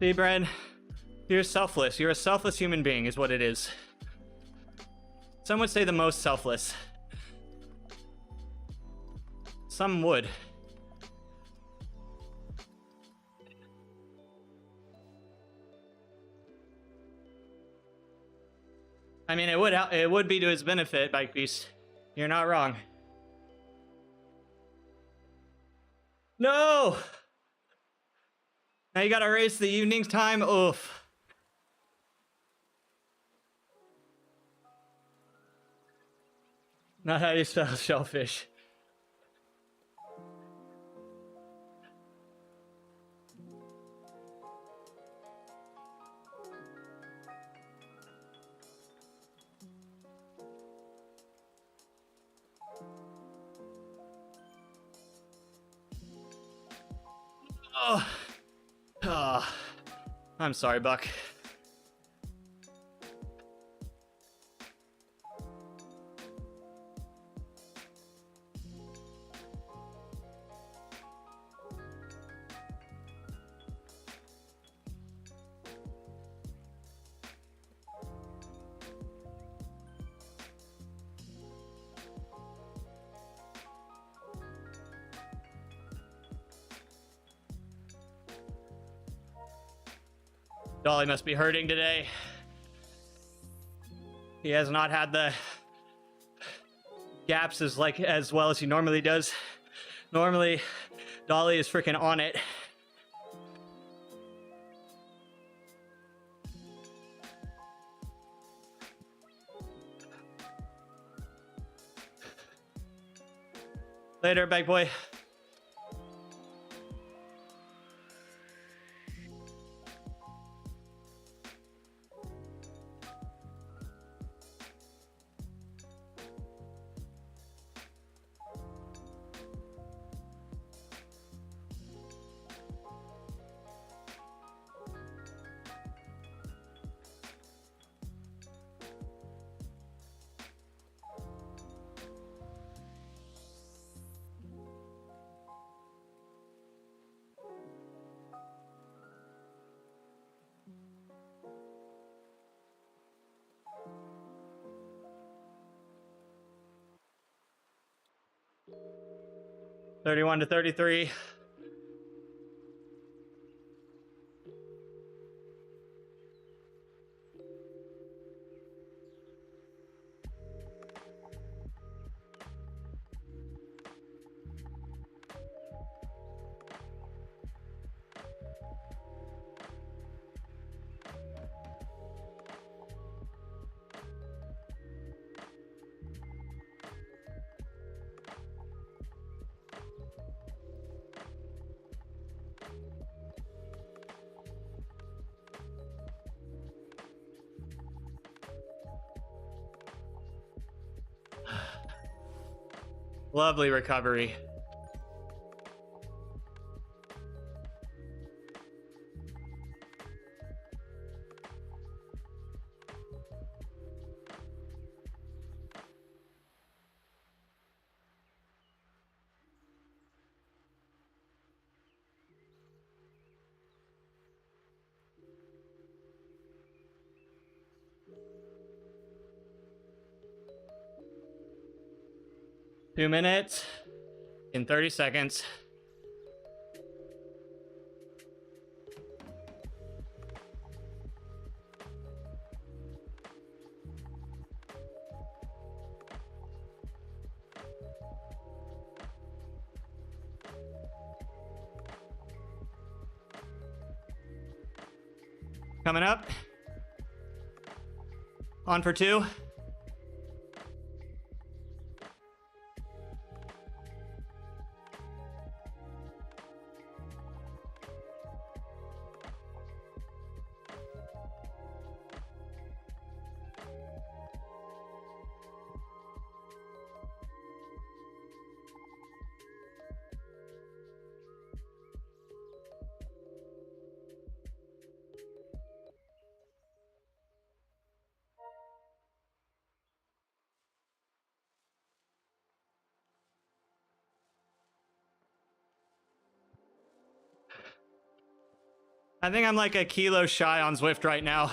See, Bren, you're selfless. You're a selfless human being, is what it is. Some would say the most selfless. Some would. I mean, it would be to his benefit, Bike Beast. You're not wrong. No! Now you gotta race the evening time? Oof. Not how you spell shellfish. Oh. Oh. I'm sorry, Buck. Dolly must be hurting today. He has not had the gaps as well as he normally does. Normally, Dolly is freaking on it. Later, big boy. $31 to $33. Lovely recovery. Two minutes in 30 seconds. Coming up. On for two. I think I'm like a kilo shy on Zwift right now.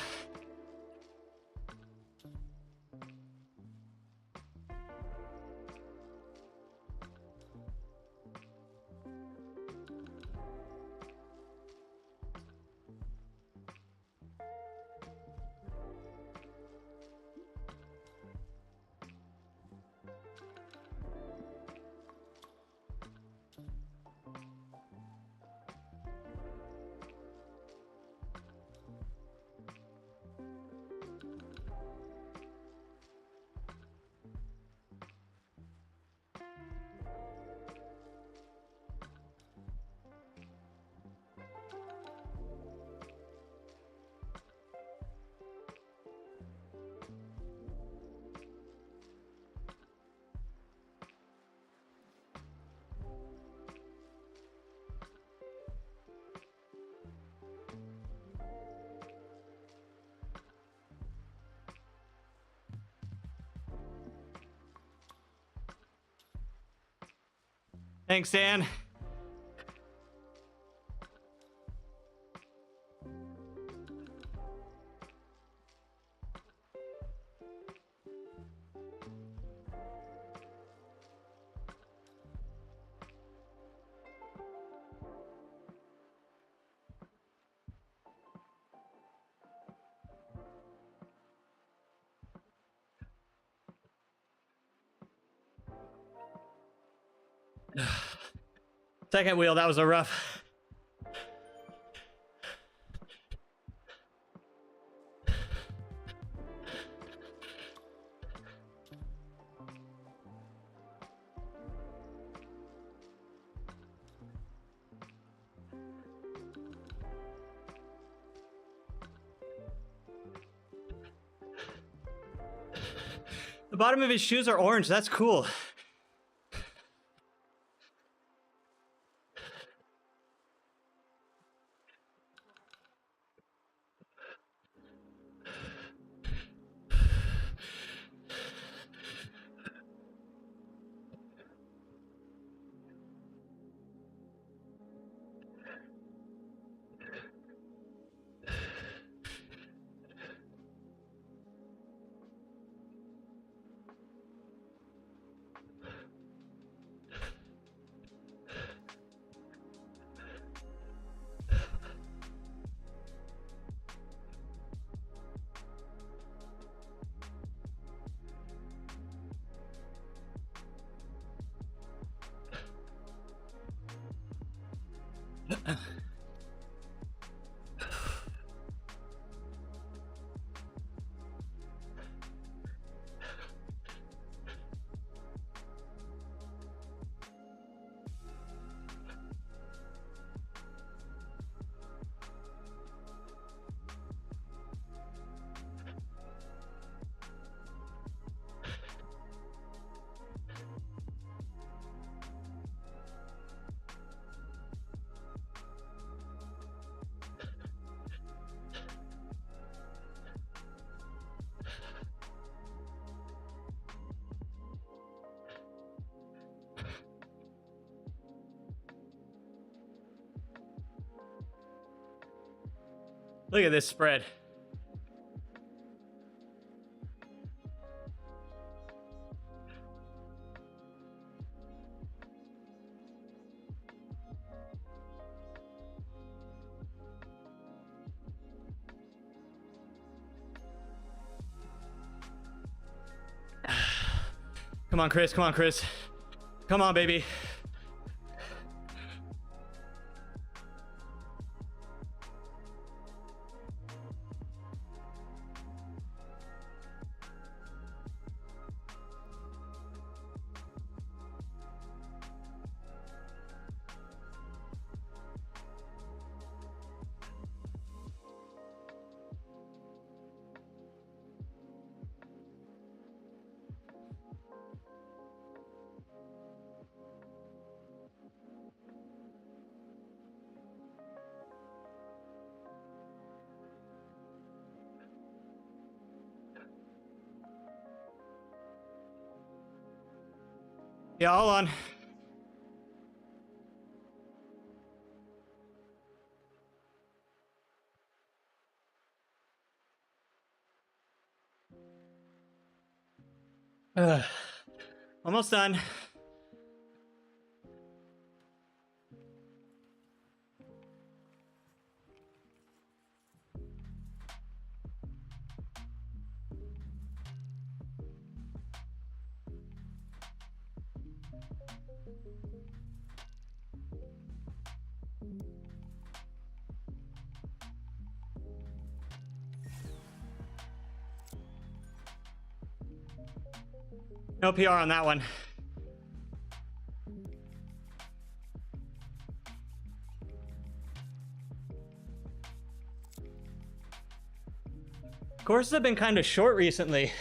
Thanks, Dan. Second wheel, that was a rough. The bottom of his shoes are orange. That's cool. Look at this spread. Come on, Chris. Come on, Chris. Come on, baby. Yeah, hold on. Almost done. No PR on that one. Courses have been kind of short recently.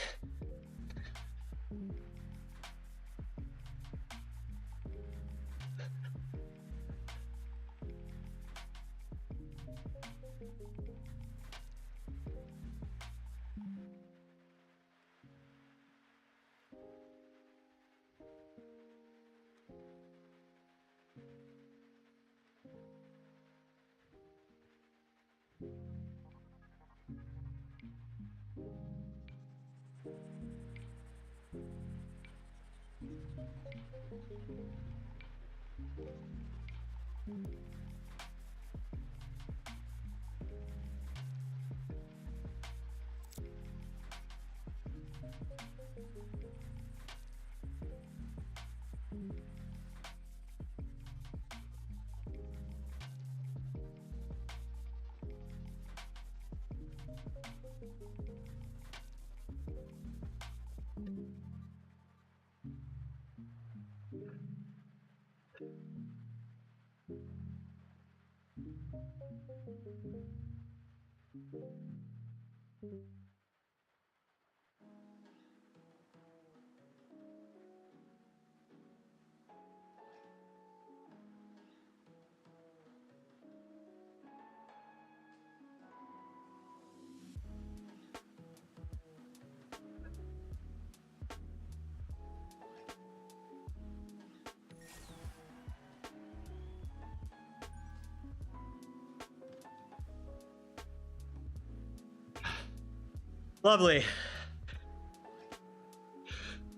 Lovely.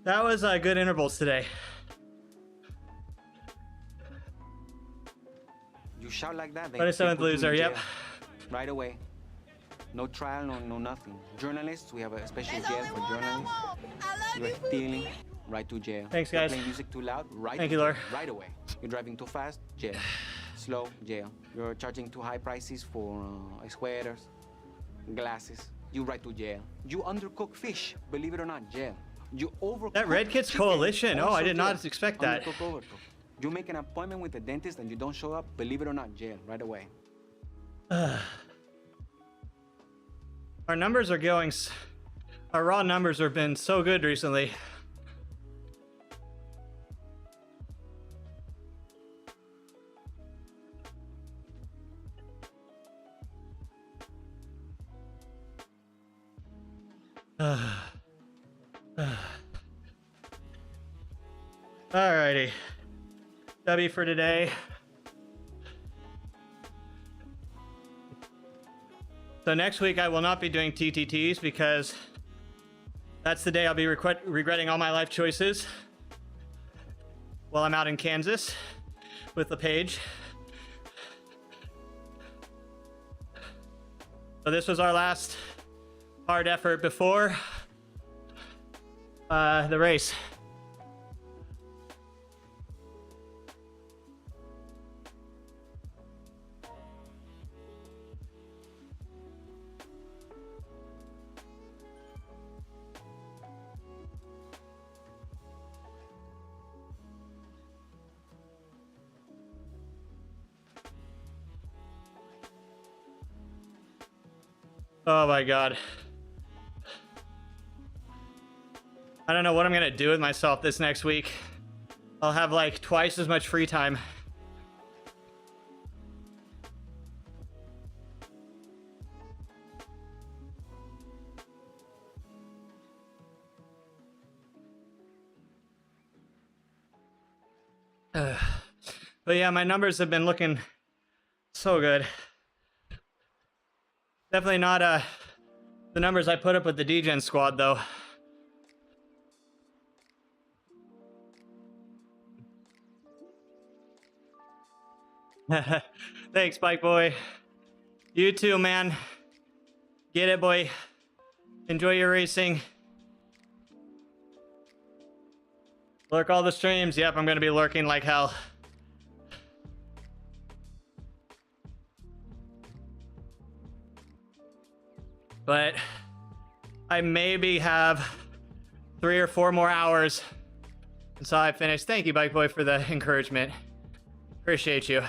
That was good intervals today. You shout like that, they 27th put you in loser, yep. jail right away. No trial, no nothing. Journalists, we have a special There's jail only for one I journalists. want. I love You're you, stealing, Pookie. right to jail. Thanks, You're guys. playing music too loud, right Thank to you, jail, Laura. right away. You're driving too fast, jail. Slow, jail. You're charging too high prices for sweaters, glasses. You right to jail. You undercook fish, believe it or not, jail. You overcook That Red Kids chicken, Coalition. Oh, I also did not jail. expect that. Undercook, overcook. You make an appointment with the dentist and you don't show up, believe it or not, jail, right away. Our numbers are going. Our raw numbers have been so good recently. Alrighty. W for today. So next week I will not be doing TTTs because that's the day I'll be regretting all my life choices while I'm out in Kansas with the page. So this was our last hard effort before the race. Oh my God. I don't know what I'm gonna do with myself this next week. I'll have like twice as much free time. But yeah, my numbers have been looking so good. Definitely not the numbers I put up with the DGen squad though. Thanks, Bike Boy. You too, man. Get it, boy. Enjoy your racing. Lurk all the streams. Yep, I'm gonna be lurking like hell. But I maybe have 3 or 4 more hours until I finish. Thank you, Bike Boy, for the encouragement. Appreciate you.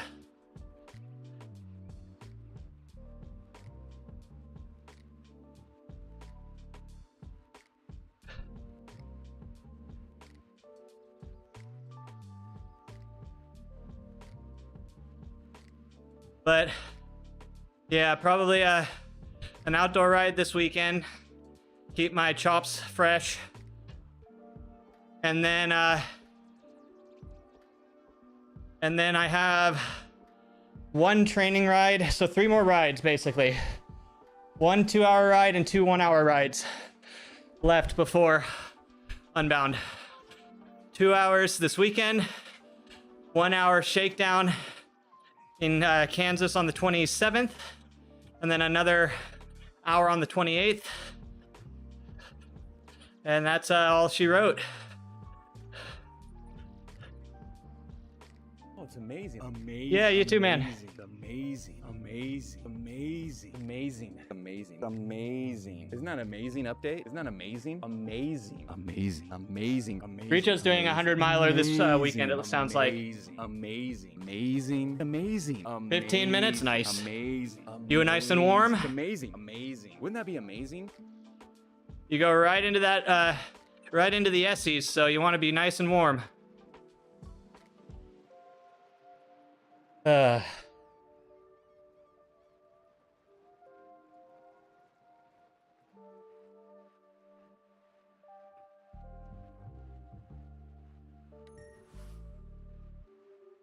But yeah, probably an outdoor ride this weekend. Keep my chops fresh. And then I have 1 training ride, so 3 more rides basically. 1 2-hour ride and 2 1-hour rides left before Unbound. 2 hours this weekend, 1 hour shakedown in Kansas on the 27th, and then another hour on the 28th. And that's all she wrote. Oh, it's amazing. Amazing. Yeah, you too, man. Amazing. Amazing. Amazing. Amazing. Amazing. Amazing. Isn't that an amazing update? Isn't that amazing? Amazing. Amazing. Amazing. Amazing. Richo's doing a 100-miler this weekend, it sounds like. Amazing. Amazing. Amazing. 15 minutes? Nice. Amazing. You nice and warm? Amazing. Amazing. Wouldn't that be amazing? You go right into that, right into the Essies, so you want to be nice and warm.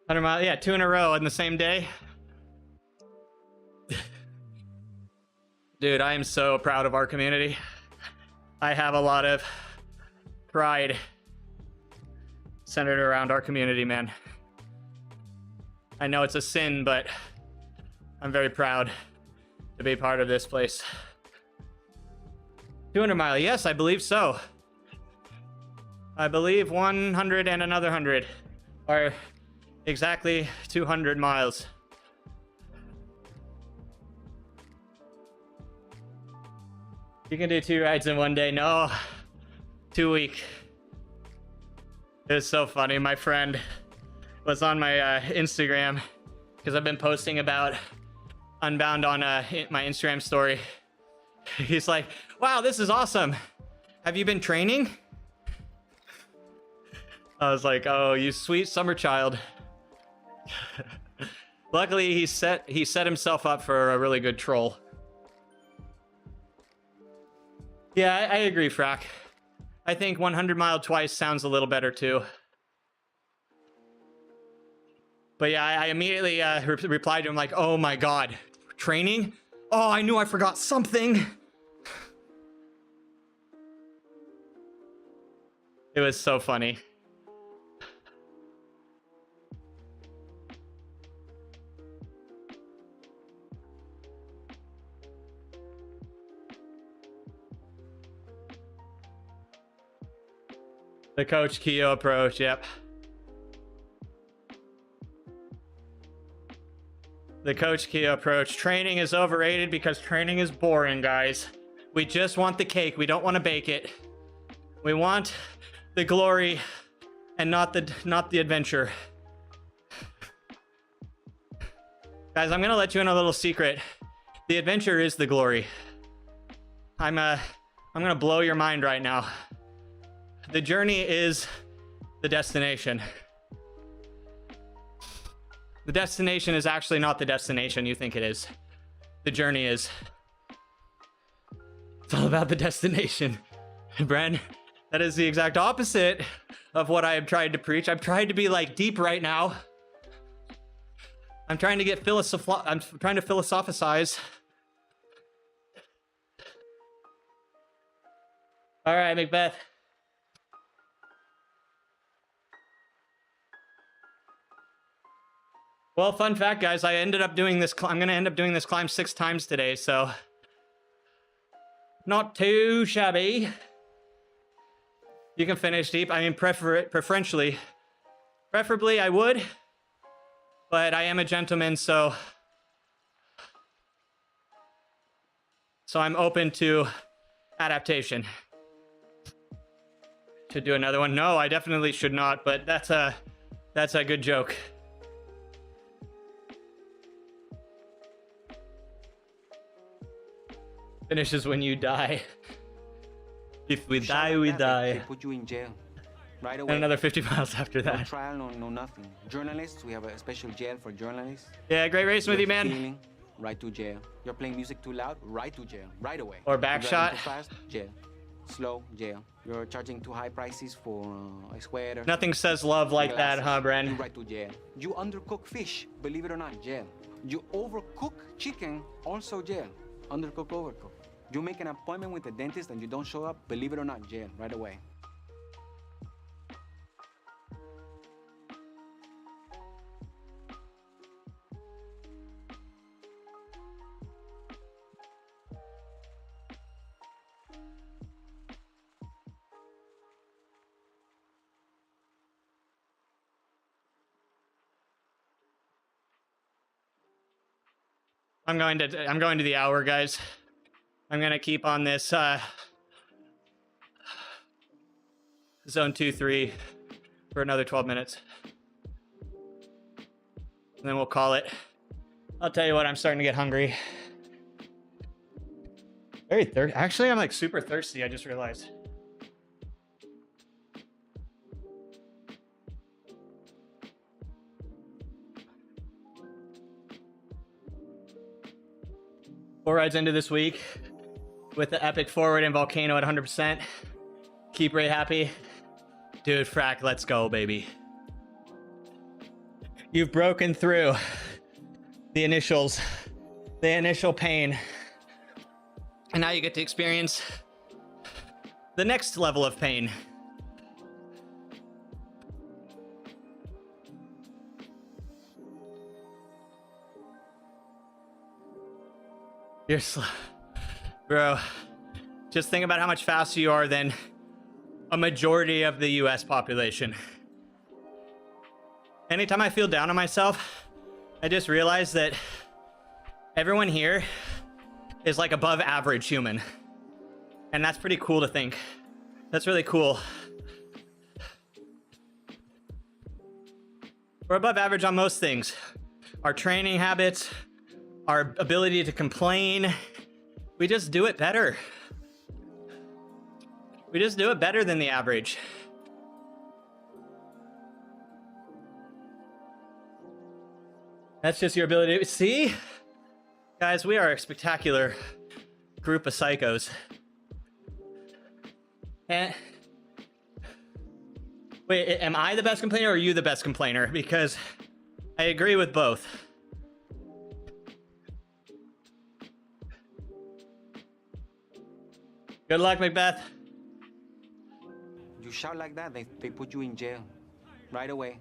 100 miles, yeah, 2 in a row in the same day. Dude, I am so proud of our community. I have a lot of pride centered around our community, man. I know it's a sin, but I'm very proud to be part of this place. 200 mile, yes, I believe so. I believe 100 and another 100 are exactly 200 miles. You can do 2 rides in one day. No, 2 week. It was so funny. My friend was on my Instagram because I've been posting about Unbound on my Instagram story. He's like, wow, this is awesome. Have you been training? I was like, oh, you sweet summer child. Luckily, he set himself up for a really good troll. Yeah, I agree, Frack. I think 100 mile twice sounds a little better too. But yeah, I immediately replied to him like, oh my God, training? Oh, I knew I forgot something. It was so funny. The Coach Keo approach, yep. The Coach Keo approach. Training is overrated because training is boring, guys. We just want the cake. We don't want to bake it. We want the glory and not the adventure. Guys, I'm gonna let you in a little secret. The adventure is the glory. I'm gonna blow your mind right now. The journey is the destination. The destination is actually not the destination you think it is. The journey is. It's all about the destination. Bren, that is the exact opposite of what I have tried to preach. I've tried to be like deep right now. I'm trying to get I'm trying to philosophize. All right, Macbeth. Well, fun fact, guys, I ended up doing this. I'm going to end up doing this climb 6 times today, so not too shabby. You can finish deep. I mean, preferably I would, but I am a gentleman, so I'm open to adaptation. Should do another one. No, I definitely should not, but that's a good joke. Finishes when you die. If we die, we die. They put you in jail right away. And another 50 miles after No that. trial, no nothing. Journalists, we have a special jail for journalists. Yeah, great racing with you, man. Stealing, right to jail. You're playing music too loud, right to jail, right away. Or back You're driving shot. too fast, jail. Slow, jail. You're charging too high prices for a sweater. Nothing says love like that, huh, You Bren? right to jail. You undercook fish, believe it or not, jail. You overcook chicken, also jail. Undercook, overcook. You make an appointment with the dentist and you don't show up, believe it or not, jail, right away. I'm going to the hour, guys. I'm gonna keep on this zone 2-3 for another 12 minutes. And then we'll call it. I'll tell you what, I'm starting to get hungry. Very thirsty. Actually, I'm like super thirsty, I just realized. Four rides into this week with the epic forward and volcano at 100%. Keep Ray happy. Dude, frack, let's go, baby. You've broken through the initial pain. And now you get to experience the next level of pain. You're slow. Bro, just think about how much faster you are than a majority of the US population. Anytime I feel down on myself, I just realize that everyone here is like above average human. And that's pretty cool to think. That's really cool. We're above average on most things. Our training habits, our ability to complain, we just do it better. We just do it better than the average. That's just your ability to see? Guys, we are a spectacular group of psychos. And wait, am I the best complainer or are you the best complainer? Because I agree with both. Good luck, Macbeth. You shout like that, they put you in jail right away.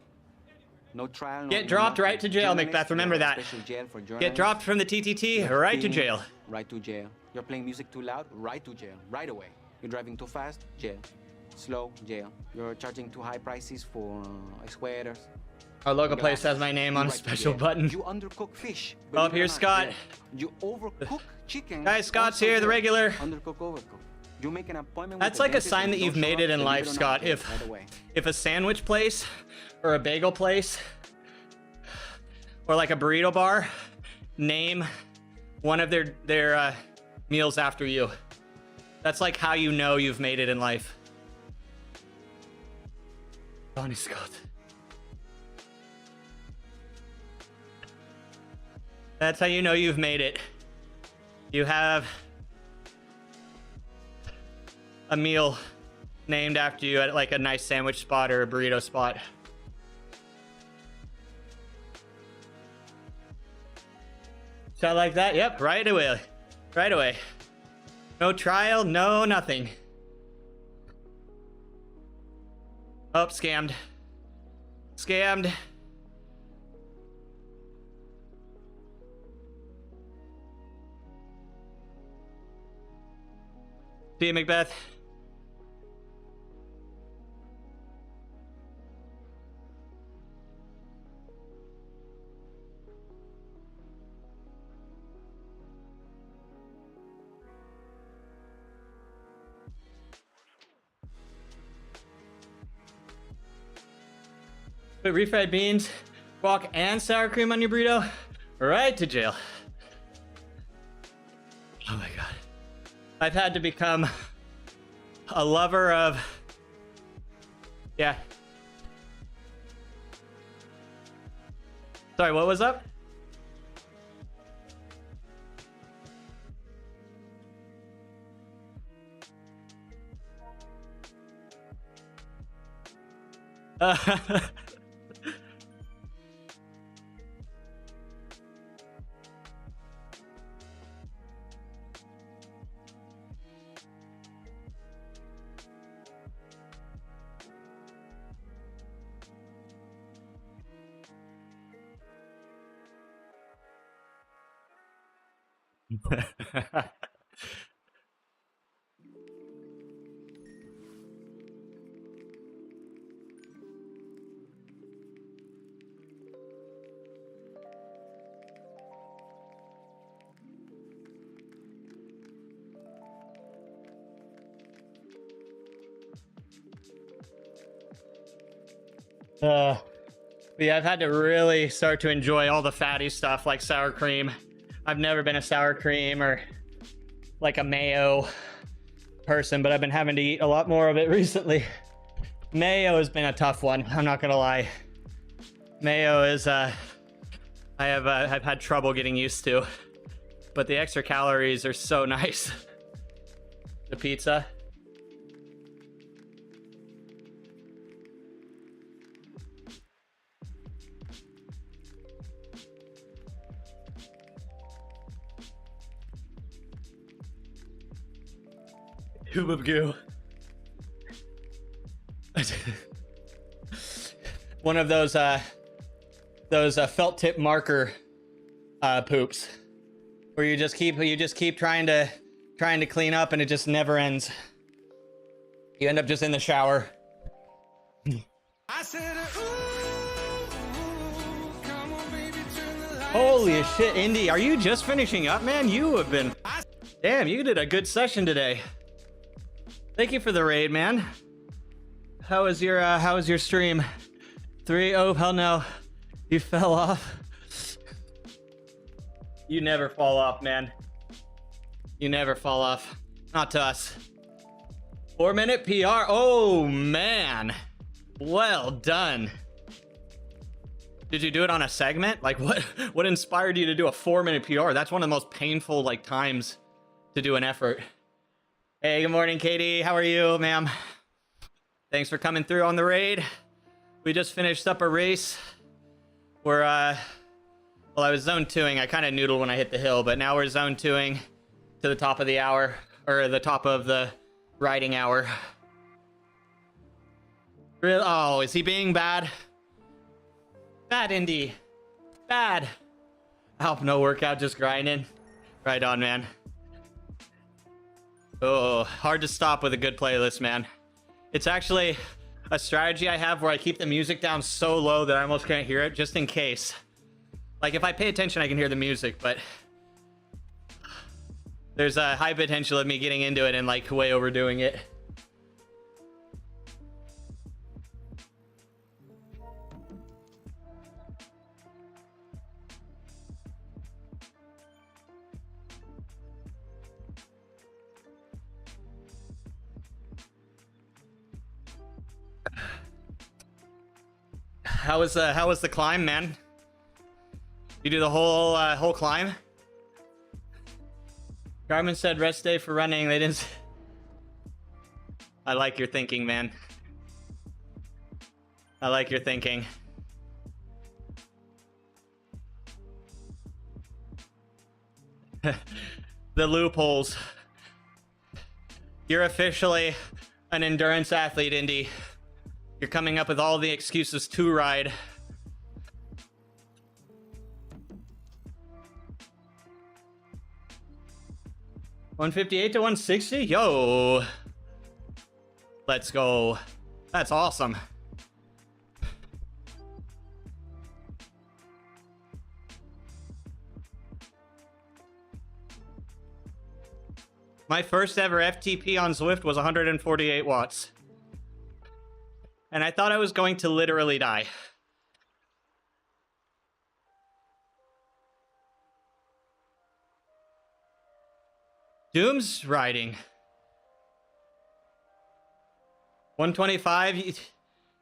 No trial. No, Get dropped nothing. right to jail, Journalists, Macbeth. Remember we have a that. special jail for Get journalists. dropped from the TTT, right to jail. Right to jail. You're playing music too loud, right to jail, right away. You're driving too fast, jail. Slow, jail. You're charging too high prices for sweaters. Our local place has my name on a Right to special jail. button. You undercook fish. Oh, believe it or here's not, Scott. jail. You overcook chicken. Guys, Scott's also here, the jail. regular. Undercook, overcook. You make an appointment That's with like the a dentist sign and that you you've don't show made up, it in believe life, or not, Scott. jail, right away. If a sandwich place or a bagel place or like a burrito bar name one of their meals after you, that's like how you know you've made it in life. Donnie Scott. That's how you know you've made it. You have a meal named after you at like a nice sandwich spot or a burrito spot. So like that? Yep, right away. Right away. No trial, no nothing. Oh, scammed. Scammed. See you, Macbeth. Put refried beans, guac, and sour cream on your burrito. Right to jail. Oh my god. I've had to become a lover of... Yeah. Sorry, what was up? But yeah, I've had to really start to enjoy all the fatty stuff like sour cream. I've never been a sour cream or like a mayo person, but I've been having to eat a lot more of it recently. Mayo has been a tough one, I'm not gonna lie. Mayo is I've had trouble getting used to, but the extra calories are so nice. The pizza. Tube of goo. One of those felt tip marker poops, where you just keep trying to clean up and it just never ends. You end up just in the shower. Holy shit, Indy, are you just finishing up, man? You have been... Damn, you did a good session today. Thank you for the raid, man. How was your stream? 3? Oh, hell no. You fell off. You never fall off, man. You never fall off. Not to us. 4-minute PR. Oh, man. Well done. Did you do it on a segment? Like, what inspired you to do a 4-minute PR? That's one of the most painful, like, times to do an effort. Hey, good morning, Katie. How are you, ma'am? Thanks for coming through on the raid. We just finished up a race. We're, well, I was zone 2ing. I kind of noodled when I hit the hill, but now we're zone 2ing to the top of the hour, or the top of the riding hour. Real? Oh, is he being bad? Bad, Indy. Bad. I hope no workout, just grinding. Right on, man. Oh, hard to stop with a good playlist, man. It's actually a strategy I have where I keep the music down so low that I almost can't hear it, just in case. Like, if I pay attention, I can hear the music, but there's a high potential of me getting into it and, like, way overdoing it. How was the climb, man? You do the whole climb? Garmin said rest day for running. They didn't. I like your thinking, man. I like your thinking. The loopholes. You're officially an endurance athlete, Indy. You're coming up with all the excuses to ride. 158 to 160? Yo. Let's go. That's awesome. My first ever FTP on Zwift was 148 watts. And I thought I was going to literally die. Doom's riding. 125.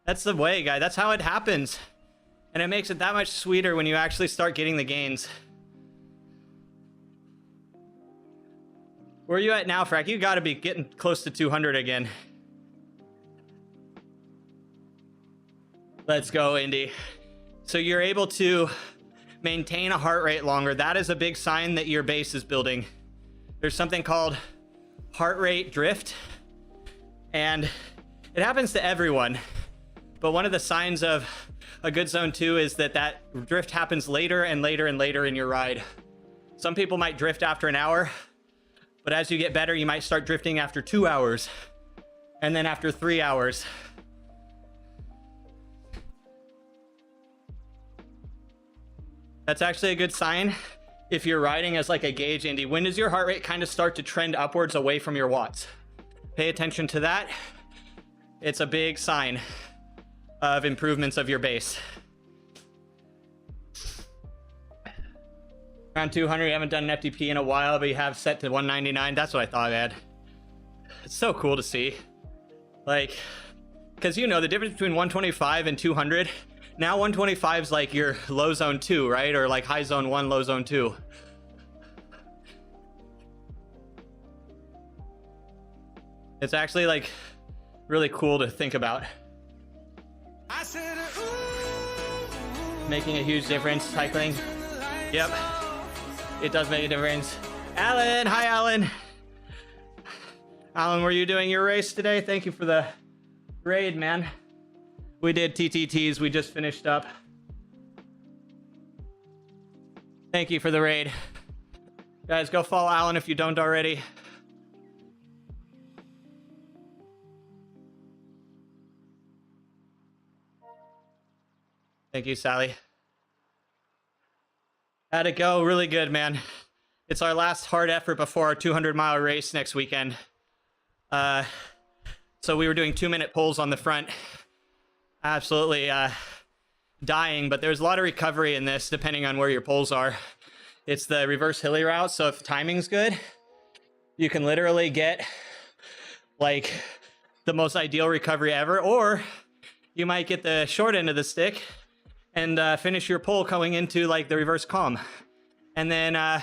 That's the way, guy. That's how it happens. And it makes it that much sweeter when you actually start getting the gains. Where are you at now, Frack? You gotta be getting close to 200 again. Let's go, Indy. So you're able to maintain a heart rate longer. That is a big sign that your base is building. There's something called heart rate drift. And it happens to everyone. But one of the signs of a good zone 2 is that that drift happens later and later and later in your ride. Some people might drift after an hour. But as you get better, you might start drifting after 2 hours. And then after 3 hours. That's actually a good sign if you're riding as like a gauge, Indy. When does your heart rate kind of start to trend upwards away from your watts? Pay attention to that. It's a big sign of improvements of your base. Around 200, you haven't done an FTP in a while, but you have set to 199. That's what I thought, man. It's so cool to see. Like, because you know the difference between 125 and 200. Now 125 is like your low zone 2, right? Or like high zone 1, low zone 2. It's actually like really cool to think about. Making a huge difference, cycling. Yep. It does make a difference. Alan, hi Alan. Alan, were you doing your race today? Thank you for the raid, man. We did TTTs, we just finished up. Thank you for the raid. Guys, go follow Alan if you don't already. Thank you, Sally. How'd it go? Really good, man. It's our last hard effort before our 200-mile race next weekend. So we were doing 2-minute pulls on the front. Absolutely dying, but there's a lot of recovery in this depending on where your pulls are. It's the reverse hilly route, so if timing's good, you can literally get like the most ideal recovery ever, or you might get the short end of the stick and finish your pull going into like the reverse calm, and then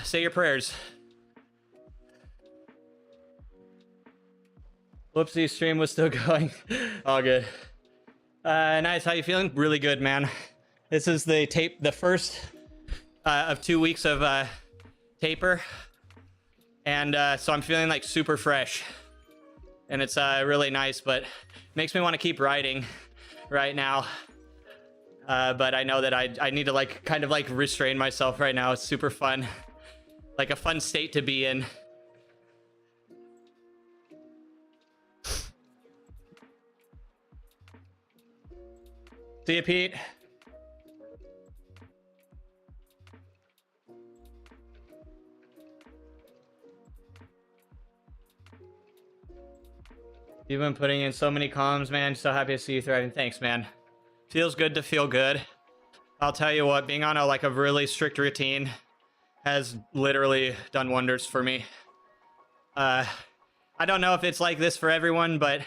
say your prayers. Whoopsie, stream was still going. All good. Nice, how you feeling? Really good, man. This is the first of 2 weeks of taper. And so I'm feeling like super fresh. And it's really nice, but makes me want to keep riding right now. But I know that I need to like kind of like restrain myself right now. It's super fun. Like a fun state to be in. See you, Pete. You've been putting in so many comms, man. So happy to see you thriving. Thanks, man. Feels good to feel good. I'll tell you what, being on a really strict routine has literally done wonders for me. I don't know if it's like this for everyone, but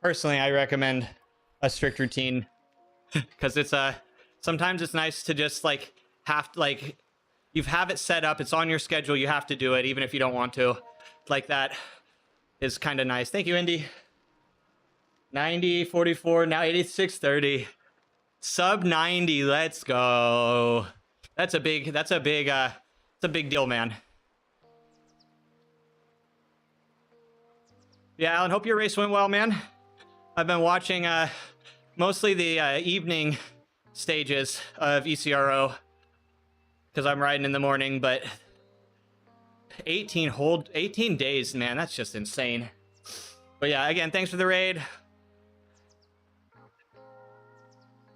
personally, I recommend a strict routine because it's sometimes it's nice to just like you have it set up, it's on your schedule, you have to do it even if you don't want to. Like that is kind of nice. Thank you, Indy. 90, 44, now 86, 30. Sub 90, let's go. That's a big deal, man. Yeah, Alan, hope your race went well, man. I've been watching mostly the evening stages of ECRO. because I'm riding in the morning, but 18 days, man, that's just insane. But yeah, again, thanks for the raid.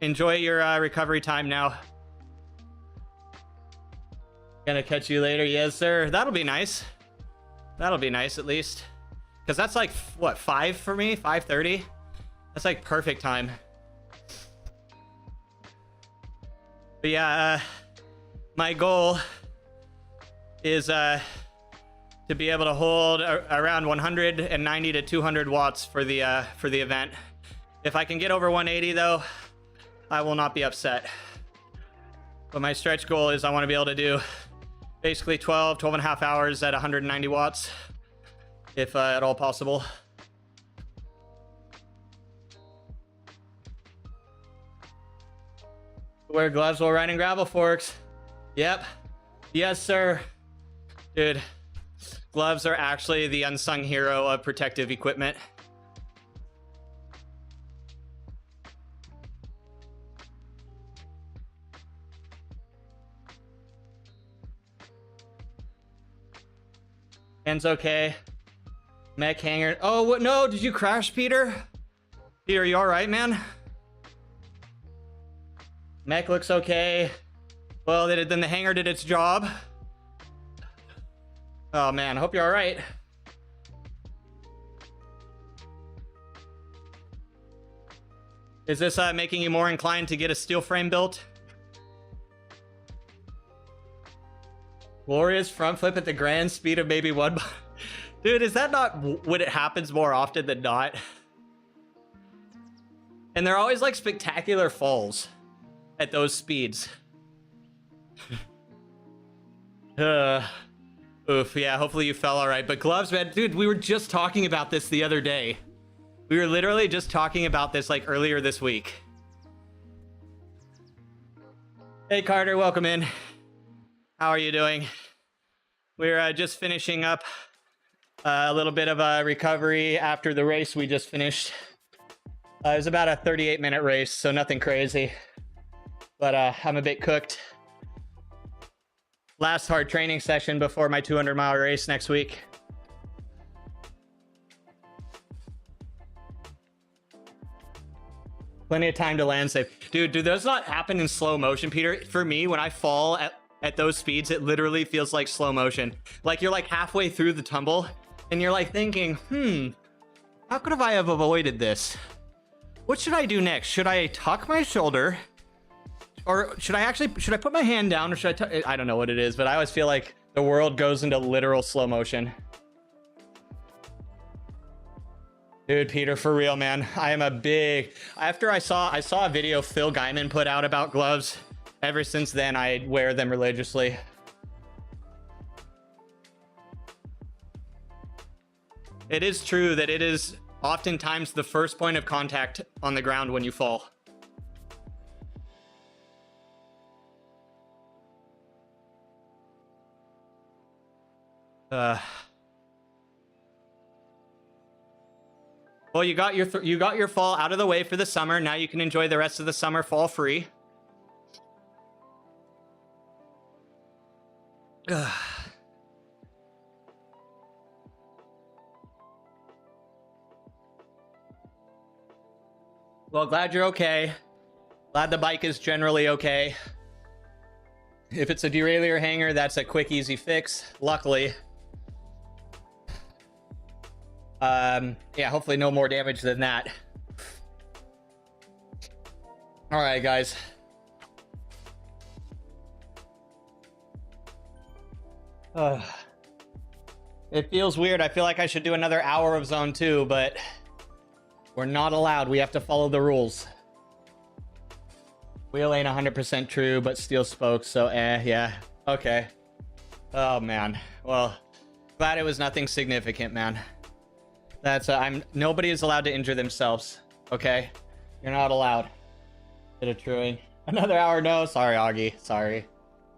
Enjoy your recovery time now. Gonna catch you later. Yes, sir. That'll be nice. That'll be nice at least. Because that's like, what, 5 for me? 5:30? That's like perfect time. But yeah, my goal is to be able to hold around 190 to 200 watts for the event. If I can get over 180 though, I will not be upset. But my stretch goal is I want to be able to do basically 12 and a half hours at 190 watts, if at all possible. Wear gloves while riding gravel forks. Yep. Yes, sir. Dude, gloves are actually the unsung hero of protective equipment. Hands okay. Mech hanger. Oh, what? No, did you crash, Peter? Peter, you all right, man? Mech looks okay. Well, then the hanger did its job. Oh man, I hope you're all right. Is this making you more inclined to get a steel frame built? Glorious front flip at the grand speed of maybe one. Dude, is that not when it happens more often than not? And they're always like spectacular falls at those speeds. Oof, yeah, hopefully you fell all right. But gloves, man, dude, we were just talking about this the other day. We were literally just talking about this like earlier this week. Hey, Carter, welcome in. How are you doing? We're just finishing up a little bit of a recovery after the race we just finished. It was about a 38-minute race, so nothing crazy. But I'm a bit cooked. Last hard training session before my 200-mile race next week. Plenty of time to land safe. Dude, do those not happen in slow motion, Peter? For me, when I fall at those speeds, it literally feels like slow motion. Like you're like halfway through the tumble and you're like thinking, how could I have avoided this? What should I do next? Should I tuck my shoulder? Or should I put my hand down, or should I don't know what it is, but I always feel like the world goes into literal slow motion. Dude, Peter, for real, man. I am a big, after I saw a video Phil Guyman put out about gloves, ever since then I wear them religiously. It is true that it is oftentimes the first point of contact on the ground when you fall. Well, you got your fall out of the way for the summer. Now you can enjoy the rest of the summer fall free. Well, glad you're okay. Glad the bike is generally okay. If it's a derailleur hanger, that's a quick, easy fix. Luckily. Yeah, hopefully no more damage than that. All right, guys. It feels weird. I feel like I should do another hour of zone 2, but we're not allowed. We have to follow the rules. Wheel ain't 100% true, but steel spokes, so yeah. Okay. Oh, man. Well, glad it was nothing significant, man. That's nobody is allowed to injure themselves. Okay, you're not allowed. Bit of truing. Another hour? No, sorry, Augie. Sorry.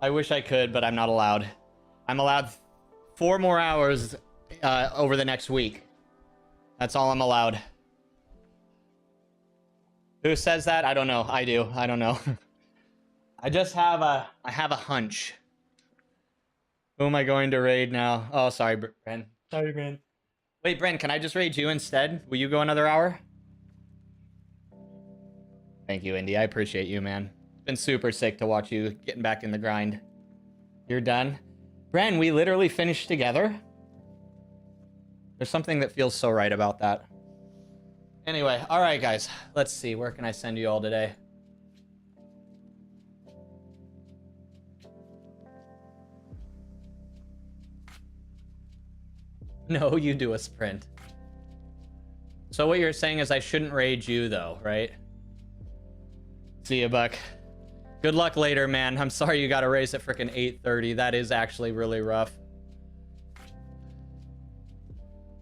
I wish I could, but I'm not allowed. I'm allowed 4 more hours over the next week. That's all I'm allowed. Who says that? I don't know. I do. I don't know. I have a hunch. Who am I going to raid now? Oh, sorry, Bren. Sorry, Bren. Wait, Bren, can I just raid you instead? Will you go another hour? Thank you, Indy. I appreciate you, man. It's been super sick to watch you getting back in the grind. You're done? Bren, we literally finished together? There's something that feels so right about that. Anyway, all right, guys. Let's see. Where can I send you all today? No, you do a sprint. So what you're saying is I shouldn't raid you, though, right? See ya, Buck. Good luck later, man. I'm sorry you got to race at freaking 8:30. That is actually really rough.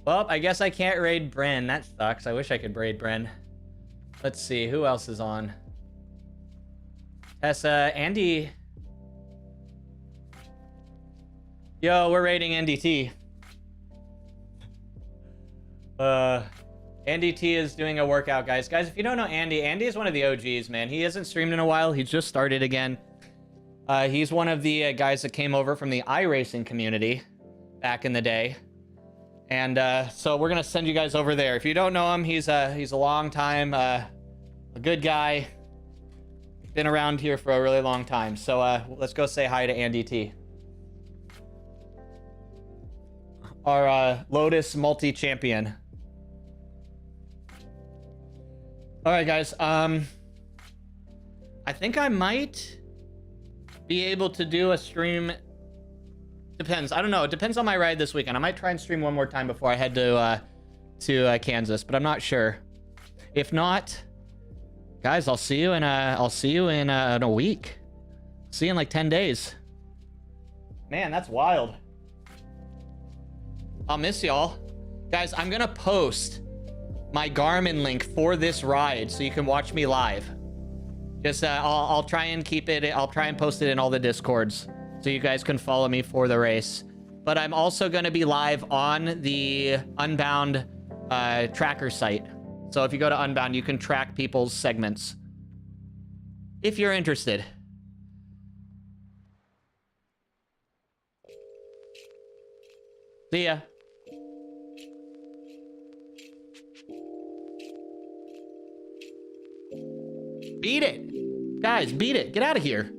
Well, I guess I can't raid Bren. That sucks. I wish I could raid Bren. Let's see. Who else is on? Tessa, Andy. Yo, we're raiding NDT. Andy T is doing a workout, guys. Guys, if you don't know Andy, Andy is one of the OGs, man. He hasn't streamed in a while. He's just started again. He's one of the guys that came over from the iRacing community back in the day. And so we're going to send you guys over there. If you don't know him, he's a long time, a good guy. Been around here for a really long time. So let's go say hi to Andy T. Our Lotus multi-champion. All right, guys. I think I might be able to do a stream. Depends. I don't know. It depends on my ride this weekend. I might try and stream one more time before I head to Kansas, but I'm not sure. If not, guys, I'll see you in a week. See you in like 10 days. Man, that's wild. I'll miss y'all. Guys, I'm gonna post my Garmin link for this ride so you can watch me live. Just I'll try and keep it. I'll try and post it in all the Discords so you guys can follow me for the race. But I'm also going to be live on the Unbound tracker site. So if you go to Unbound, you can track people's segments if you're interested. See ya. Beat it. Guys, beat it. Get out of here.